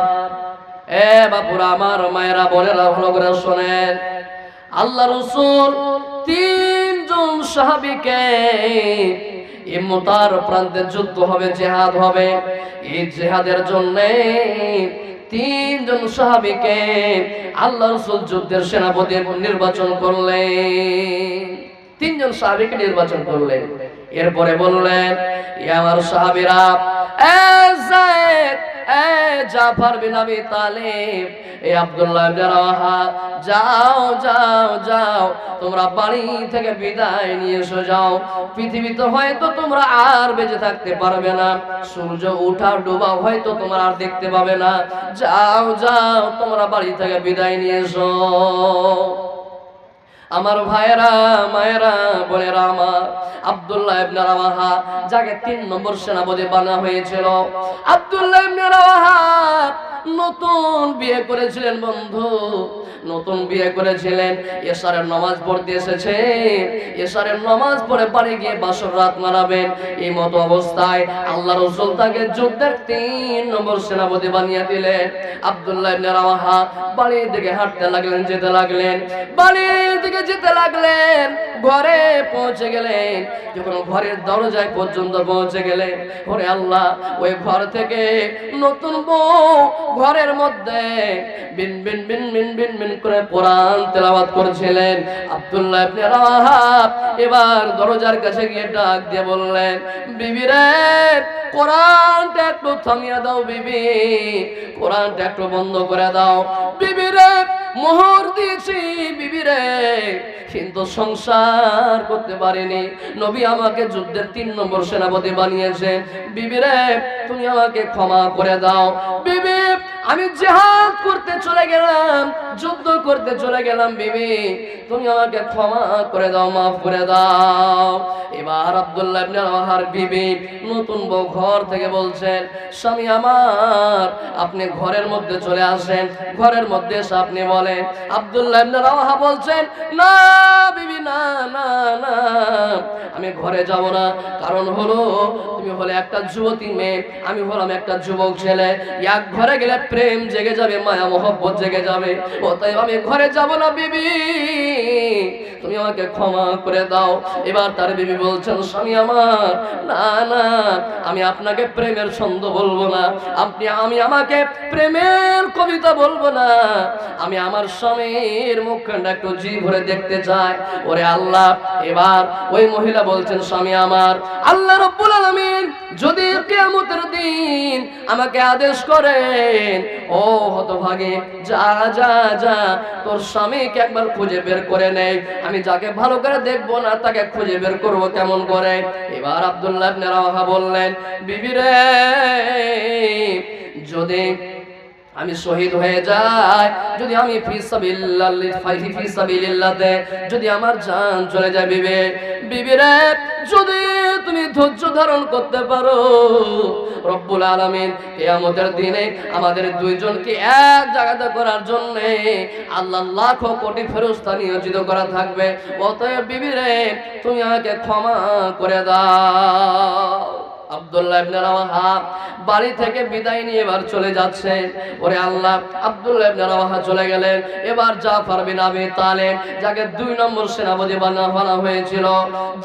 S1: এ বাপুরা আমার, মায়েরা বোনেরা, ভালো করে শুনেন। আল্লাহ রাসূল 3 জন সাহাবীকে মুতার প্রান্তে যুদ্ধ হবে, জিহাদ হবে। এই জিহাদের জন্য 3 জন সাহাবীকে আল্লাহ রাসূল যুদ্ধের সেনাপতি নির্বাচন করলেন। 3 জন সাহাবীকে নির্বাচন করলেন। এরপরে বললেন, ইয়া আমার সাহাবীরা, এ যায়েদ, এ জাফর বিন আবি তালিব, এ আব্দুল্লাহ ইবনে রাওয়াহা, যাও যাও যাও, তোমরা বাড়ি থেকে বিদায় নিয়ে এসো, যাও। পৃথিবীতে হয়তো তোমরা আর বেঁচে থাকতে পারবে না, সূর্য ওঠা ডোবা হয়তো তোমরা আর দেখতে পাবে না। যাও যাও, তোমরা বাড়ি থেকে বিদায় নিয়ে এসো। আমার ভাইয়েরা, মায়েরা, বোনেরা আমার, আব্দুল্লাহ ইবনে রাওয়াহা যাকে 3 নম্বর সেনাপতি বানা হয়েছিল, আব্দুল্লাহ ইবনে রাওয়াহা নতুন বিয়ে করেছিলেন বন্ধু, নতুন বিয়ে করেছিলেন। এশারের নামাজ পড়তে এসেছে, এশারের নামাজ পড়ে বাড়ি গিয়ে বাসর রাত মারাবেন। এই মতো অবস্থায় আল্লাহ রাসূল তাকে যুদ্ধের 3 নম্বর সেনাপতি বানিয়ে দিলেন। আব্দুল্লাহ ইবনে রাওয়াহা বাড়ির দিকে হাঁটতে লাগলেন, যেতে লাগলেন, বাড়ির দিকে যেতে লাগলেন। ঘরে পৌঁছে গেলেন। যখন ঘরের দরজায় পর্যন্ত পৌঁছে গেলেন, ওরে আল্লাহ, ওই ঘর থেকে নতুন বউ ঘরের মধ্যে বিন বিন বিন বিন বিন বিন করে কোরআন তেলাওয়াত করছিলেন। আব্দুল্লাহ ইবনে রাওয়াহা এবার দরজার কাছে গিয়ে ডাক দিয়ে বললেন, বিবি রে, কোরআনটা একটু থামিয়ে দাও বিবি, কোরআনটা একটু বন্ধ করে দাও। বিবি রে, মোহর দিয়েছি বিবি রে, কিন্তু সংসার করতে পারিনি। নবী আমাকে যুদ্ধের 3 নম্বর সেনাপতি বানিয়েছে। বিবি রে, তুমি আমাকে ক্ষমা করে দাও। বিবি, আমি জিহাদ করতে চলে গেলাম, যুদ্ধ করতে চলে গেলাম, বিবি তুমি আমাকে ক্ষমা করে দাও, মাফ করে দাও। এবার আব্দুল্লাহ ইবনে রাওয়াহার বিবি নতুন বউ ঘর থেকে বলছেন, স্বামী আমার, আপনি ঘরের মধ্যে চলে আসেন। ঘরের মধ্যে এসে আপনি বলেন। আব্দুল্লাহ ইবনে রাওয়াহা বলছেন, না বিবি, না না না, আমি ঘরে যাব না। কারণ হলো, তুমি হলে একটা যুবতী মেয়ে, আমি হলাম একটা যুবক ছেলে। এক ঘরে গেলে প্রেম জেগে যাবে, মায়া মোহব্বত জেগে যাবে, অতএব আমি ঘরে যাব না বিবি, তুমি আমাকে ক্ষমা করে দাও। এবার তার বিবি বলছেন, স্বামী আমার, না না, আমি আপনাকে প্রেমের ছন্দ বলবো না, আমি আমাকে প্রেমের কবিতা বলবো না, আমি আমার স্বামীর মুখখানটা একটু জি ভরে দেখতে চাই। ওরে আল্লাহ, এবার ওই মহিলা বলছেন, স্বামী আমার, আল্লাহ রাব্বুল আলামিন যদি কিয়ামতের দিন আমাকে আদেশ করেন, ও হতভাগী, যা যা যা, তোর স্বামীকে একবার খুঁজে বের করে নেই। আমি যাকে ভালো করে দেখবো না, তাকে খুঁজে বের করবো কেমন করে? এবার আব্দুল্লাহ ইবনে রাওয়াহা বললেন, বিবি রে, যদি আমি শহীদ হয়ে যাই, যদি আমি ফি সাবিলিল্লাহ যদি আমার জান চলে যায়, বিবি রে, যদি তুমি ধৈর্য ধারণ করতে পারো, রব্বুল আলামিন কিয়ামতের দিনে আমাদের দুইজনকে এক জায়গাতে করার জন্য আল্লাহ লাখ কোটি ফেরেশতা নিয়োজিত করা থাকবে। অতএব বিবি রে, তুমি আমাকে ক্ষমা করে দাও। আব্দুল্লাহ ইবনে রাওয়াহা বাড়ি থেকে বিদায় নিয়ে এবার চলে যাচ্ছে। ওরে আল্লাহ, আব্দুল্লাহ ইবনে রাওয়াহা চলে গেলেন। এবার জাফর বিন আবি তালেব, যাকে 2 নম্বর সেনাপতি বানানো হয়েছিল,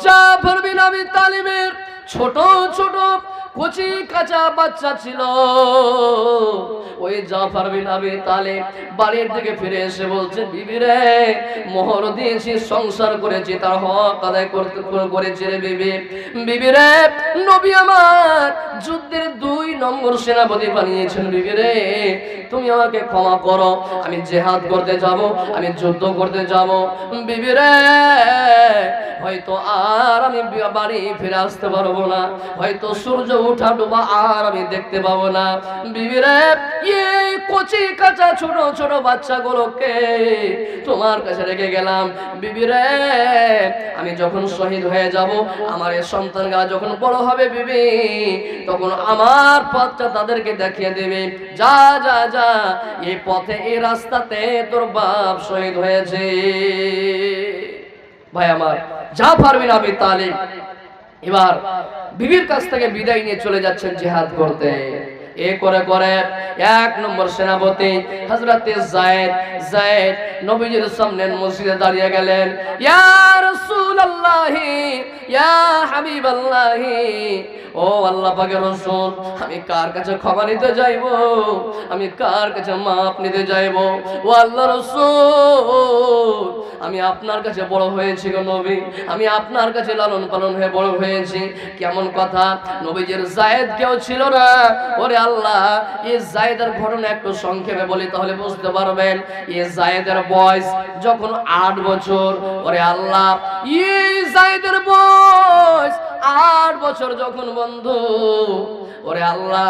S1: জাফর বিন আবি তালেবের ছোট ছোট কচি কাঁচা বাচ্চা ছিল। ওই জাফর বিন আবি তালেব বাড়ির থেকে ফিরে এসে বলছে, বিবি রে, মোহর দিয়েছি, সংসার করেছি, তার হক আদায় করেছি রে বিবি। বিবি রে, নবী আমার যুদ্ধের 2 নম্বর সেনাপতি বানিয়েছেন। বিবি রে, তুমি আমাকে ক্ষমা করো, আমি জিহাদ করতে যাব, আমি যুদ্ধ করতে যাব। বিবি রে, হয়তো আর আমি বাড়ি ফিরে আসতে পারবো না, হয়তো সূর্য ওঠা ডোবা আর আমি দেখতে পাবো না। বিবি রে, এই কচি কাঁচা ছোট ছোট বাচ্চাগুলোকে তোমার কাছে রেখে গেলাম। বিবি রে, আমি যখন শহীদ হয়ে যাব, আমার এই সন্তানরা যখন বড় হবে বিবি, তখন আমার পথটা তাদেরকে দেখিয়ে দেবে। যা যা যা, এই পথে এই রাস্তাতে তোর বাপ শহীদ হয়েছে। ভাই আমার, জাফর বিন আবি তালেব এবার বিবির কাছ থেকে বিদায় নিয়ে চলে যাচ্ছেন জিহাদ করতে। এ করে করে 1 নম্বর সেনাপতি হযরতে যায়েদ নবীজির সামনে মসজিদে দাঁড়িয়ে গেলেন। ইয়া রাসূলুল্লাহ, ইয়া হাবিবাল্লাহ, ও আল্লাহ পাকের রাসূল, আমি কার কাছে ক্ষমা নিতে যাইব, আমি কার কাছে মাপ নিতে যাইব? ও আল্লাহর রাসূল, আমি আপনার কাছে বড় হয়েছি গো নবী, আমি আপনার কাছে লালন পালন হয়ে বড় হয়েছি। কেমন কথা, নবীজির যায়েদ কেউ ছিল না। ওরে আল্লাহ, এই যায়েদের ঘটনা একটু সংক্ষেপে বলি, তাহলে বুঝতে পারবেন। এই যায়েদের বয়স যখন 8 বছর। ওরে আল্লাহ, এই যায়েদের বয়স 8 বছর যখন বন্ধু, ওরে আল্লাহ,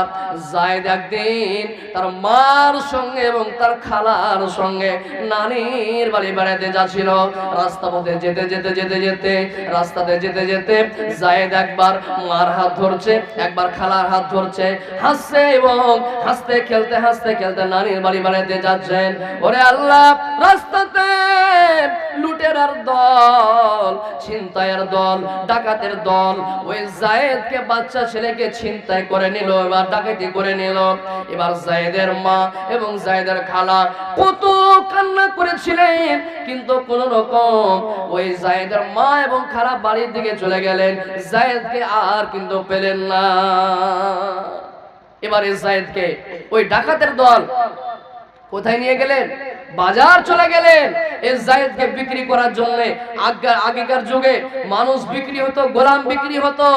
S1: যায়েদ একদিন তার মার সঙ্গে এবং তার খালার সঙ্গে নানির বাড়ি বেড়াতে যাচ্ছিল। রাস্তা পথে যেতে যেতে যেতে যেতে রাস্তাতে যেতে যেতে যায়েদ একবার মার হাত ধরছে, একবার খালার হাত ধরছে, হাসছে এবং হাসতে খেলতে নানির বাড়ি বেড়াতে যাচ্ছেন। ওরে আল্লাহ, রাস্তাতে লুটেরার দল, ছিনতাইয়ের দল, ডাকাতের দল ওই যায়েদকে, বাচ্চা ছেলেকে ছিনতাই করে নিল, এবার ডাকাতি করে নিল। এবার যায়েদের মা এবং যায়েদের খালা কত কান্না করেছিলেন, কিন্তু কোন রকম ওই যায়েদের মা এবং খালা বাড়ির দিকে চলে গেলেন, যায়েদকে আর কিন্তু পেলেন না। এবারে যায়েদকে ওই ডাকাতের দল কোথায় নিয়ে গেলেন? বাজার চলে গেলেন এই যায়েদকে বিক্রি করার জন্য। আগেকার যুগে মানুষ বিক্রি হতো, গোলাম বিক্রি হতো।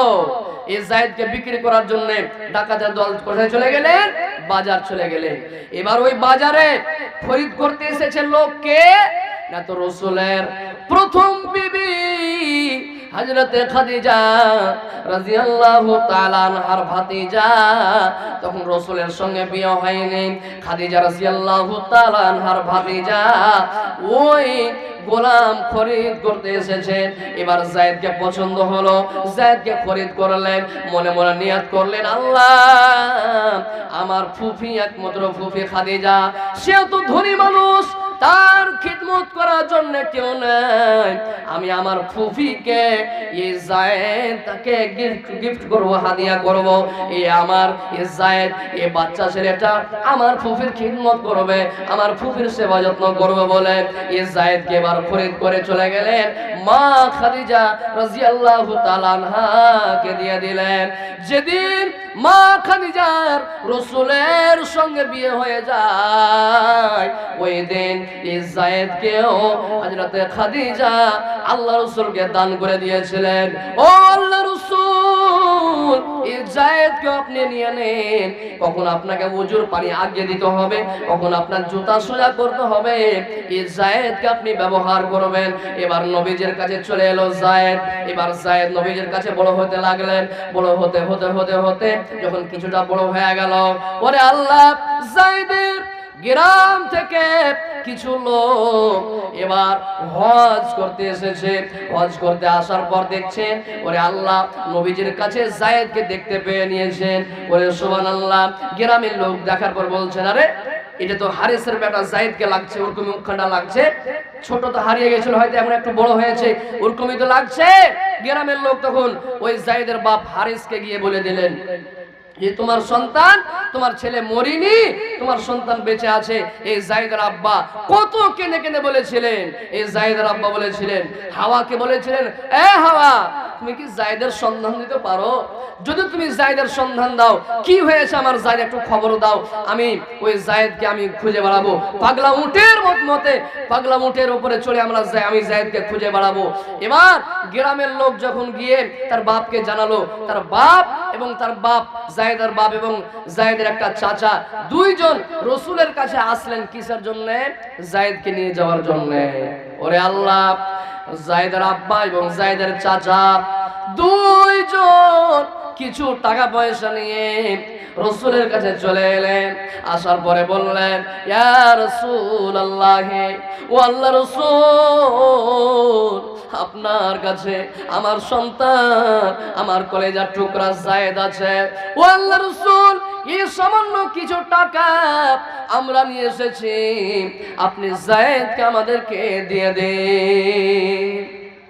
S1: এই যায়েদকে বিক্রি করার জন্য ডাকাতের দল কোথায় চলে গেলেন? বাজার চলে গেলেন। এবার ওই বাজারে খরিদ করতে এসেছে লোককে না, তো রাসূলের প্রথম বিবি হযরতে খাদিজা রাদিয়াল্লাহু তাআলা আনহার ভাতিজা। তখন রাসূলের সঙ্গে বিয়ে হয়নি। খাদিজা রাদিয়াল্লাহু তাআলা আনহার ভাতিজা ওই গোলাম খরিদ করতে এসেছেন। এবার যায়েদকে পছন্দ হলো, যায়েদকে খরিদ করলেন, মনে মনে নিয়ত করলেন, আল্লাহ, আমার ফুফি, একমাত্র ফুফি খাদিজা, সেও তো ধনী মানুষ, তার খিদমত করার জন্য কেউ নাই, আমি আমার ফুফিকে এই যায়েদকে গিফট করব, হাদিয়া করব। এই আমার এই যায়েদ, এই বাচ্চা ছেলেটা আমার ফুফির খিদমত করবে, আমার ফুফির সেবা যত্ন করবে বলে এই যায়েদকে এবার খরিদ করে চলে গেলেন। মা খাদিজা রাদিয়াল্লাহু তাআলা আনহাকে দিয়ে দিলেন। যেদিন মা খাদিজার রাসূলের সঙ্গে বিয়ে হয়ে যায়, ওই দিন এই যায়েদকেও হযরতে খাদিজা আল্লাহ রাসূলকে দান করে দিয়েছিলেন। ও আল্লাহ রাসূল, এই যায়েদকে আপনি নিয়ে নেন, কখন আপনাকে ওযুর পানি আগিয়ে দিতে হবে, কখন আপনার জুতা সোজা করতে হবে, এই যায়েদকে আপনি ব্যবহার করবেন। এবার নবীজির কাছে চলে এলো যায়েদ। এবার যায়েদ নবীজির কাছে বড় হতে লাগলেন। বড় হতে হতে হতে হতে যখন কিছুটা বড় হয়ে গেল, ওরে আল্লাহ, যায়েদের গ্রাম থেকে কিছু লোক এবার হজ করতে এসেছে। হজ করতে আসার পর দেখছেন ওরে আল্লাহ নবীজির কাছে যায়েদকে দেখতে পেয়ে নিয়েছেন। ওরে সুবহানাল্লাহ, গ্রামের লোক দেখার পর বলছেন আরে এটা তো হারিসের বেটা যায়েদকে লাগছে, ওরকমই মুখখানা লাগছে, ছোট তো হারিয়ে গেছিল হয়তো এখন একটু বড় হয়েছে, ওরকমই তো লাগছে। গ্রামের লোক তখন ওই যায়েদের বাপ হারিসকে গিয়ে বলে দিলেন যে তোমার সন্তান, তোমার ছেলে মরিনি, তোমার সন্তান বেঁচে আছে। এই যায়েদের আব্বা কত কেনে কেনে বলেছিলেন। এই যায়েদের আব্বা বলেছিলেন, হাওয়াকে বলেছিলেন, এ হাওয়া তুমি কি যায়েদের সন্ধান দিতে পারো? যদি তুমি যায়েদের সন্ধান দাও, কি হয়েছে আমার যায়েদ একটু খবর দাও, আমি ওই যায়েদকে আমি খুঁজে বেড়াবো। পাগলা উটের মতে, পাগলা উটের উপরে চড়ে আমি যায়েদকে খুঁজে বেড়াবো। এবার গ্রামের লোক যখন গিয়ে তার বাপকে জানালো, তার বাপ এবং তার বাপ যায়েদের বাপ এবং যায়েদের একটা চাচা দুইজন রাসূলের কাছে আসলেন কিসের জন্য? যায়েদকে নিয়ে যাওয়ার জন্য। ওরে আল্লাহ, যায়েদের আব্বা এবং যায়েদের চাচা দুইজন কিছু টাকা পয়সা নিয়ে রাসূলের কাছে চলে এলেন। আসার পরে বললেন, ইয়া রাসূলুল্লাহ, ও আল্লাহর রাসূল, আপনার কাছে আমার সন্তান, আমার কলেজার টুকরা যায়েদ আছে। ও আল্লাহর রাসূল, এই সামান্য কিছু টাকা আমরা নিয়ে এসেছি, আপনি যায়েদকে আমাদেরকে দিয়ে দিন।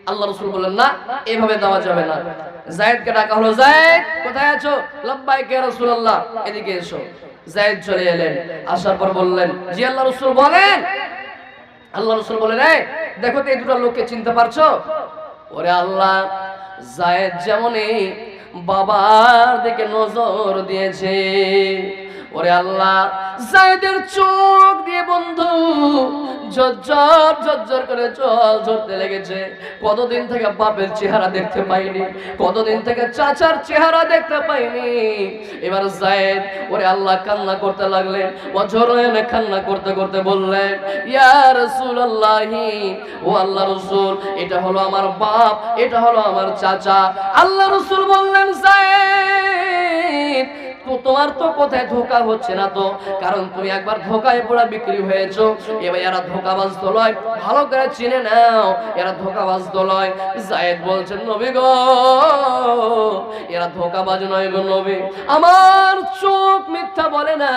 S1: আল্লাহ রাসূল বললেন, না, এভাবে দেওয়া যাবে না। যায়েদকে ডাকা হলো, যায়েদ কোথায় আছো? লাব্বাইক ইয়া রাসূলুল্লাহ, এদিকে এসো। যায়েদ চলে এলেন। আসার পর বললেন, জি আল্লাহ রাসূল বলেন। আল্লাহ রাসূল বলেন, এই দেখো তো এই দুটো লোককে চিনতে পারছো? ওরে আল্লাহ, যায়েদ যেমনই বাবার দিকে নজর দিয়েছে, ওরে আল্লাহ যায়েদের চোখ দিয়ে বন্ধু ঝরঝর ঝরঝর করে জল ঝরতে লেগেছে। কতদিন থেকে বাপের চেহারা দেখতে পাইনি, কতদিন থেকে চাচার চেহারা দেখতে পাইনি। এবার যায়েদ ওরে আল্লাহ কান্না করতে লাগলেন। অঝর হয়ে কান্না করতে করতে বললেন, ইয়া রাসূলুল্লাহ, ও আল্লাহ রাসূল, এটা হলো আমার বাপ, এটা হলো আমার চাচা। আল্লাহ রাসূল বললেন, যায়েদ তোমার তো কোথায় ধোঁকা হচ্ছে না তো, কারণ তুমি একবার ধোঁকায় পড়া বিক্রি হয়েছো। এবার এরা ধোঁকাবাজ দলয়, ভালো করে চিনে নাও, এরা ধোঁকাবাজ দলয়। যায়েদ বলছেন, নবী গো, এরা ধোঁকাবাজ নয় গো নবী, আমার চোখ মিথ্যা বলে না,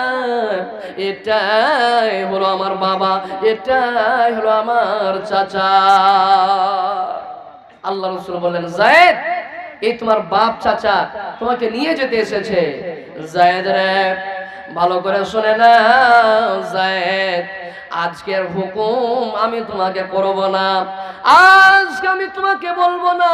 S1: এটাই হলো আমার বাবা, এটাই হলো আমার চাচা। আল্লাহ রাসূল বললেন, যায়েদ এই তোমার বাপ চাচা তোমাকে নিয়ে যেতে এসেছে। যায়েদ রে, ভালো করে শুনে নাও যায়েদ, আজকের হুকুম আমি তোমাকে করব না। আজকে আমি তোমাকে বলবো না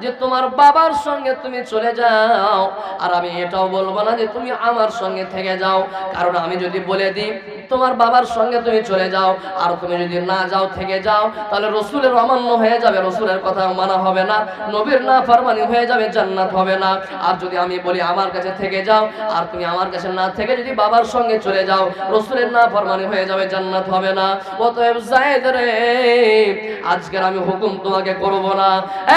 S1: যে তোমার বাবার সঙ্গে তুমি চলে যাও, আর আমি এটাও বলবো না যে তুমি আমার সঙ্গে থেকে যাও। কারণ আমি যদি বলে দিই তোমার বাবার সঙ্গে তুমি চলে যাও, আর তুমি যদি না যাও, থেকে যাও, তাহলে রাসূলের অমান্য হয়ে যাবে, রাসূলের কথা মানা হবে না, নবীর নাফরমানি হয়ে যাবে, জান্নাত হবে না। আর যদি আমি বলি আমার কাছে থেকে যাও, আর তুমি আমার কাছে না থেকে যদি বাবার সঙ্গে চলে যাও, রাসূলের নাফরমানি হয়ে যাবে, জান্নাত হবে না। অতএব যায়েদ রে, আজকের আমি হুকুম তোমাকে করব না।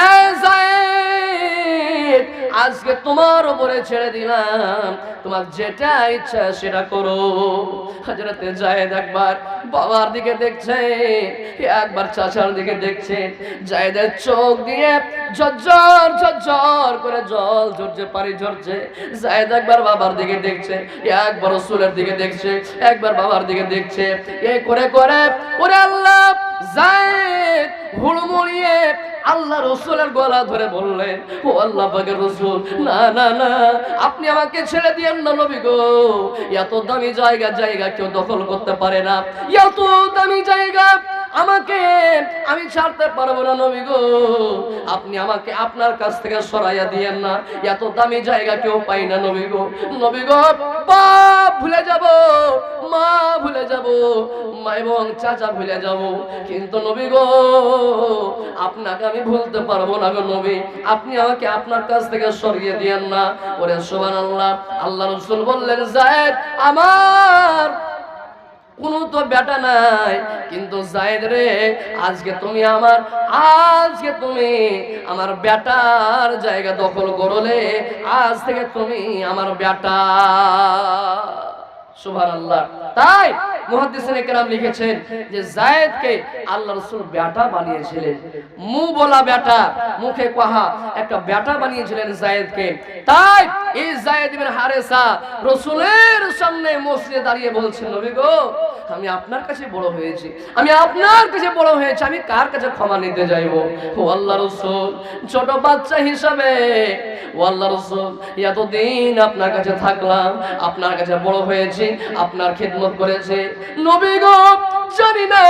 S1: এই যায়েদ, আজকে তোমার উপরে ছেড়ে দিলাম, তোমার যেটা ইচ্ছা সেটা করো। হযরত যায়েদ একবার বাবার দিকে দেখছে, একবার চাচার দিকে দেখছে। যায়েদের চোখ দিয়ে ঝরঝর ঝরঝর করে জল ঝরছে, পানি ঝরছে। যায়েদ একবার বাবার দিকে দেখছে, একবার রাসূলের দিকে দেখছে, একবার বাবার দিকে দেখছে। এই করে করে ওরে আল্লাহ, যায়েদ হুড়মুড়িয়ে আল্লাহ রাসূলের গলা ধরে বললেন, ও আল্লাহ পাকের রাসূল, না না না, আপনি আমাকে ছেড়ে দিয়েন না নবী গো। এত দামি জায়গা কেউ দখল করতে পারে না, এত দামি জায়গা আমাকে আমি ছাড়তে পারবো না নবী গো। আপনি আমাকে আপনার কাছ থেকে সরাইয়া দিয়েন না, এত দামি জায়গা কেউ পাই না নবী গো। নবী গো, বাপ ভুলে যাব, মা ভুলে যাব, মা এবং চাচা ভুলে যাব, কিন্তু নবী গো আপনাকে আমি ভুলতে পারবো না গো নবী, আপনি আমাকে আপনার কাছ থেকে সরিয়ে দিয়েন না। ওরে সুবহানাল্লাহ। আল্লাহ রাসূল বললেন, যায়েদ আমার কোনো তো বেটা নাই, কিন্তু যায়েদ রে, আজকে তুমি আমার বেটার জায়গা দখল করলে, আজ থেকে তুমি আমার বেটা। সুবহানাল্লাহ। তাই মুহাদ্দিসিনে কেরাম লিখেছেন যে যায়েদকে আল্লাহ রাসূল বেটা বানিয়েছিলেন, বলা বেটা, মুখে কহা একটা বেটা বানিয়েছিলেন যায়েদকে। তাই এই যায়েদ ইবনে হারেসা রাসূলের সামনে মসজিদে দাঁড়িয়ে বলছেন, নবী গো, আমি আপনার কাছে বড় হয়েছি, আমি আপনার কাছে বড় হয়েছি, আমি কার কাছে ক্ষমা নিতে যাইব? ও আল্লাহর রাসূল, ছোট বাচ্চা হিসাবে ও আল্লাহর রাসূল এতদিন আপনার কাছে থাকলাম, আপনার কাছে বড় হয়েছি, আপনার খিদমত করেছি, নবী গো জানি না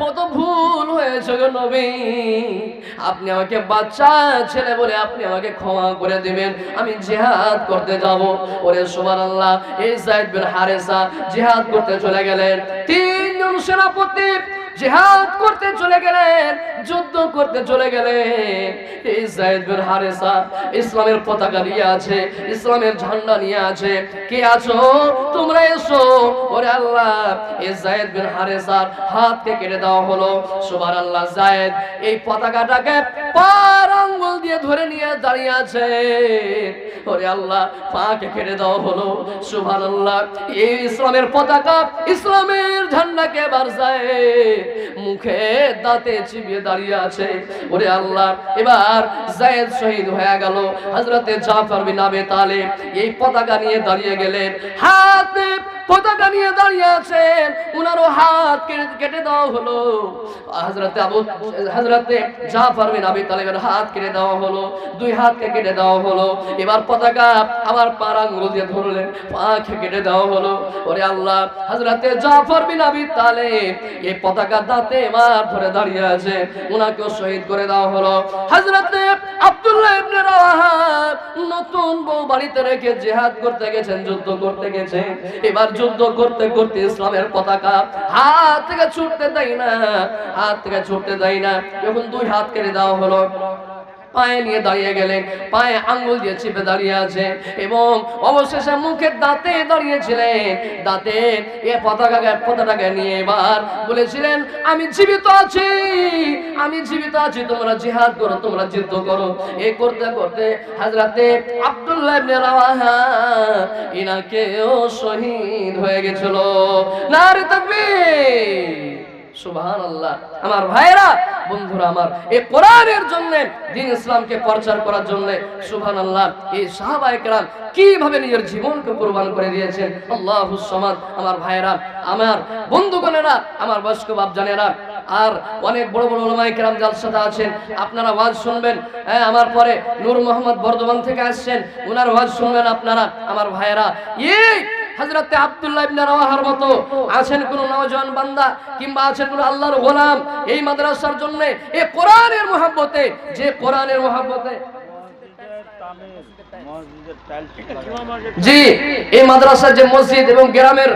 S1: কত ভুল হয়েছে গো নবী, আপনি আমাকে বাচ্চা ছেলে বলে আপনি আমাকে ক্ষমা করে দিবেন, আমি জিহাদ করতে যাব। ওরে সুবহানাল্লাহ, এই যায়েদ বিন হারেসা জিহাদ করতে চলে গেলেন। তিনজন সেনাপতি জিহাদ করতে চলে গেলেন, যুদ্ধ করতে চলে গেলেন। এই যায়েদ বিন হারেসা ইসলামের পতাকা নিয়ে আছে, ইসলামের ঝান্ডা নিয়ে আছে। কে আছো তোমরা, এসো। ওরে আল্লাহ, এই যায়েদ বিন হারেসার হাতকে কেটে দেওয়া হলো। সুবহানাল্লাহ, যায়েদ এই পতাকাটাকে পার আঙ্গুল দিয়ে ধরে নিয়ে দাঁড়িয়ে আছে। ওরে আল্লাহ, পাকে কেটে দেওয়া হলো। সুবহানাল্লাহ, এই ইসলামের পতাকা, ইসলামের ঝান্ডাকে এবার যায়েদ মুখে দাঁতে চিবিয়ে দাঁড়িয়ে আছে। ওরে আল্লাহ, এবার যায়েদ শহীদ হয়ে গেল। হযরতে জাফর বিন আবি তালিব এই পতাকা নিয়ে দাঁড়িয়ে গেলেন, হাতে পতাকা নিয়ে দাঁড়িয়ে আছেন, উনারও হাত কেটে দেওয়া হলো। হযরতে জাফর বিন আবি তালিবের হাত কেটে দেওয়া হলো, দুই হাতকে কেটে দেওয়া হলো। এবার পতাকা আবার পার আঙ্গুল দিয়ে ধরলেন, পাকে কেটে দেওয়া হলো। ওরে আল্লাহ, হযরতে জাফর বিন আবি তালিব এই পতাকা দাঁতে এবার ধরে দাঁড়িয়ে আছে, উনাকেও শহীদ করে দেওয়া হলো। হযরতে আব্দুল্লাহ ইবনে রাওয়াহা নতুন বউ বাড়িতে রেখে জিহাদ করতে গেছেন, যুদ্ধ করতে গেছেন। এবার যুদ্ধ করতে করতে ইসলামের পতাকা হাত থেকে ছুটতে দেয় না, হাত থেকে ছুটতে দেয় না। যখন দুই হাত কেটে দেওয়া হলো, পায়ে নিয়ে দাঁড়িয়ে গেলেন, পায়ে আঙ্গুল দিয়ে চিপে দাঁড়িয়ে আছে এবং অবশেষে মুখের দাঁতে দাঁড়িয়েছিলেন। দাঁতে এ পতাকাকে নিয়ে এবার বলেছিলেন, আমি জীবিত আছি, আমি জীবিত আছি, তোমরা জিহাদ করো, তোমরা যুদ্ধ করো। এই করতে করতে হযরতে আব্দুল্লাহ ইবনে রাওয়াহা ইনাকেও শহীদ হয়ে গেছিল। নারে তাকবীর, সুবহানাল্লাহ। আমার ভাইরা, বন্ধুরা আমার, এই কোরআনের জন্য, দ্বীন ইসলামকে প্রচার করার জন্য, সুবহানাল্লাহ, এই সাহাবায়ে কেরাম কিভাবে নিজের জীবনকে কুরবান করে দিয়েছেন। আল্লাহুস সামাদ। আমার ভাইরা, আমার বন্ধুগণেরা, আমার বয়স্ক বাপজানেরা, আর অনেক বড় বড় উলামায়ে কেরাম জালসাতে আছেন, আপনারা ওয়াজ শুনবেন। আমার পরে নূর মোহাম্মদ বর্ধমান থেকে আসছেন, ওনার ওয়াজ শুনবেন আপনারা। আমার ভাইরা, এই হযরতে আব্দুল্লাহ ইবনে রাওয়াহার মতো আছেন কোন নওজোয়ান বান্দা কিংবা আছেন কোন আল্লাহর গোলাম, এই মাদ্রাসার জন্য, এই কোরআনের মহব্বতে, যে কোরআনের মহব্বতে, জি এই মাদ্রাসার যে মসজিদ এবং গ্রামের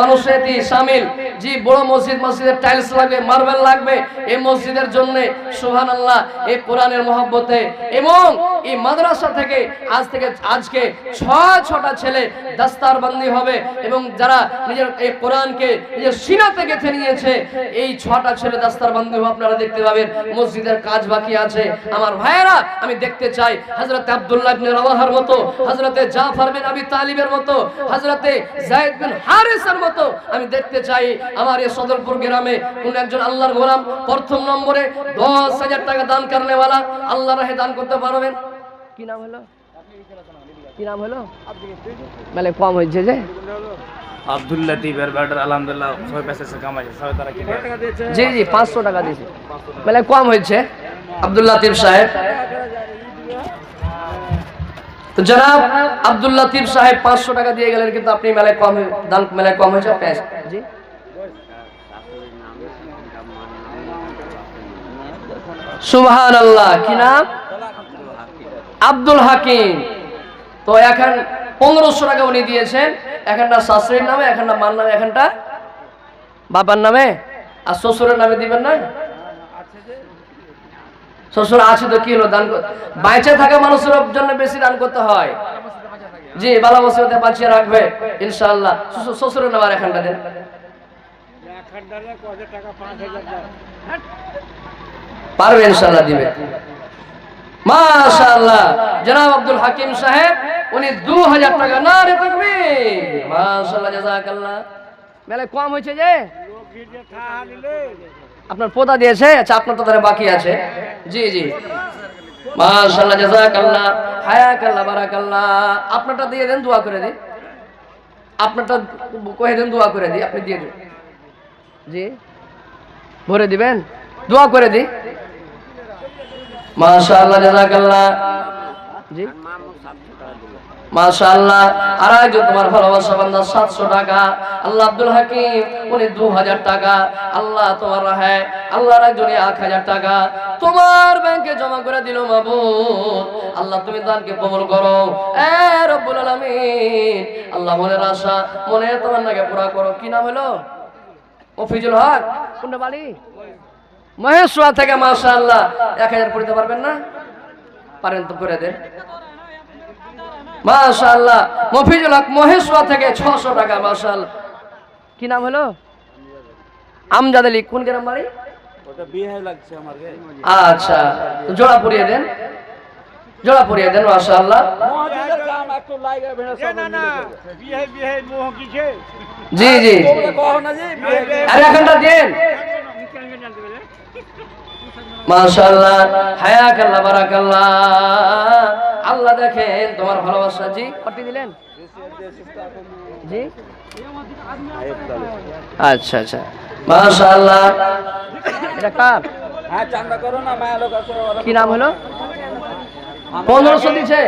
S1: মানুষের শামিল, জি বড় মসজিদ, মসজিদের টাইলস লাগবে, মার্বেল লাগবে এই মসজিদের জন্য। সুবহানাল্লাহ, এই কোরআনের মহব্বতে এবং এই মাদ্রাসা থেকে আজকে ছটা ছেলে দাস্তারবন্দি হবে এবং যারা নিজের এই কোরআনকে নিজের সিনাতে গেঁথে নিয়েছে, এই 6টা ছেলে দাস্তারবন্দি হবে, আপনারা দেখতে পাবেন। মসজিদের কাজ বাকি আছে। আমার ভাইয়েরা, আমি দেখতে চাই হযরত আব্দুল্লাহ ইবনে রাওয়াহার মতো, হযরতে জাফর বিন আবি তালিবের মতো, হযরতে যায়েদ বিন হারেসার মতো আমি দেখতে চাই আমার এই সদরপুর গ্রামে কোন একজন আল্লাহর গোলাম প্রথম নম্বরে 10,000 টাকা দান করনেওয়ালা আল্লাহর রাহে দান করতে পারবেন। কি নাম হলো, কি নাম হলো? মানে কম হয়েছে যে
S2: আব্দুল লতিফের ব্যাটার আলহামদুলিল্লাহ 6 পয়সা সে কামাইছে, 100 টাকা কি
S1: জি জি 500 টাকা দিয়েছে, মানে কম হয়েছে। আব্দুল লতিফ সাহেব, তো জনাব আব্দুল লতিফ সাহেব 500 টাকা দিয়ে গেলেন, কিন্তু আপনি মেলায় কম দান, মেলায় কম হয়েছে। জি সুবহানাল্লাহ, কি নাম? আব্দুল হাকিম। তো এখন 1500 টাকা উনি দিয়েছেন, এখানটা শাশুড়ির নামে, এখানটা মার নামে, এখানটা বাবার নামে, আর শ্বশুরের নামে দিবেন না? শ্বশুর আছে তো কি হলো, দান বাইচে থাকা মানুষের জন্য বেশি দান করতে হয়। জি বালা মুসিবতে বাঁচিয়ে রাখবে ইনশাআল্লাহ। শ্বশুরের নামে এখানটা দেন, পারবে ইনশাআল্লাহ দিবে। মাশাআল্লাহ জনাব আব্দুল হাকিম সাহেব উনি 2000 টাকা নারে তাকবীর মাশাআল্লাহ জাযাকাল্লাহ মেলে কম হয়েছে যে আপনার পোদা দিয়েছে আচ্ছা আপনার তো তারে বাকি আছে জি জি মাশাআল্লাহ জাযাকাল্লাহ হায়াকাল্লাহ বারাকাল্লাহ আপনারটা দিয়ে দেন দোয়া করে দিই আপনারটা কয়ে দেন দোয়া করে দিই আপনি দিয়ে দিন জি ভরে দিবেন দোয়া করে দিই মাশাআল্লাহ জাযাকাল্লাহ জি মাশাআল্লাহ আর একজন তোমার ভালোবাসা বান্দা 700 টাকা আল্লাহ আব্দুল হাকিম উনি 2000 টাকা আল্লাহ তোমার রাহে আল্লাহর একজনই 1000 টাকা তোমার ব্যাংকে জমা করে দিল মাবুদ আল্লাহ তুমি দানকে কবুল করো এ রব্বুল আলামিন আল্লাহ মনের আশা মনে তোমার নাকি পুরা করো কি নাম হলো মফিজুল হক কোনটা বাড়ি মহেশওয়া থেকে মাশাআল্লাহ 1000 পড়তে পারবেন না পারেন তো করে দেন মাশাআল্লাহ মফিজুল হক মহেশওয়া থেকে 600 টাকা মাশাআল্লাহ কি নাম হলো আমজাদ আলী কোন গ্রাম বাড়ি
S2: ওটা বিয়ে লাগছে আমার গে
S1: আচ্ছা জোড়া পরিয়ে দেন মাশাআল্লাহ
S2: মহাজুদের কাম একটু লাইগা বেনা সব না না বিয়ে মোহ কিছে
S1: জি জি
S2: তোমরা কও না জি বিয়ে
S1: আরে এখানটা দেন মাশাআল্লাহ হায়াকাল্লাহ বারাকাল্লাহ আল্লাহ দেখেন তোমার ভালোবাসা জি পাঠিয়ে দিলেন জি আচ্ছা আচ্ছা মাশাআল্লাহ এটা কার
S2: হ্যাঁ চান্দা করো না মায়া লোক আছে
S1: কি নাম হলো 1500 দিছে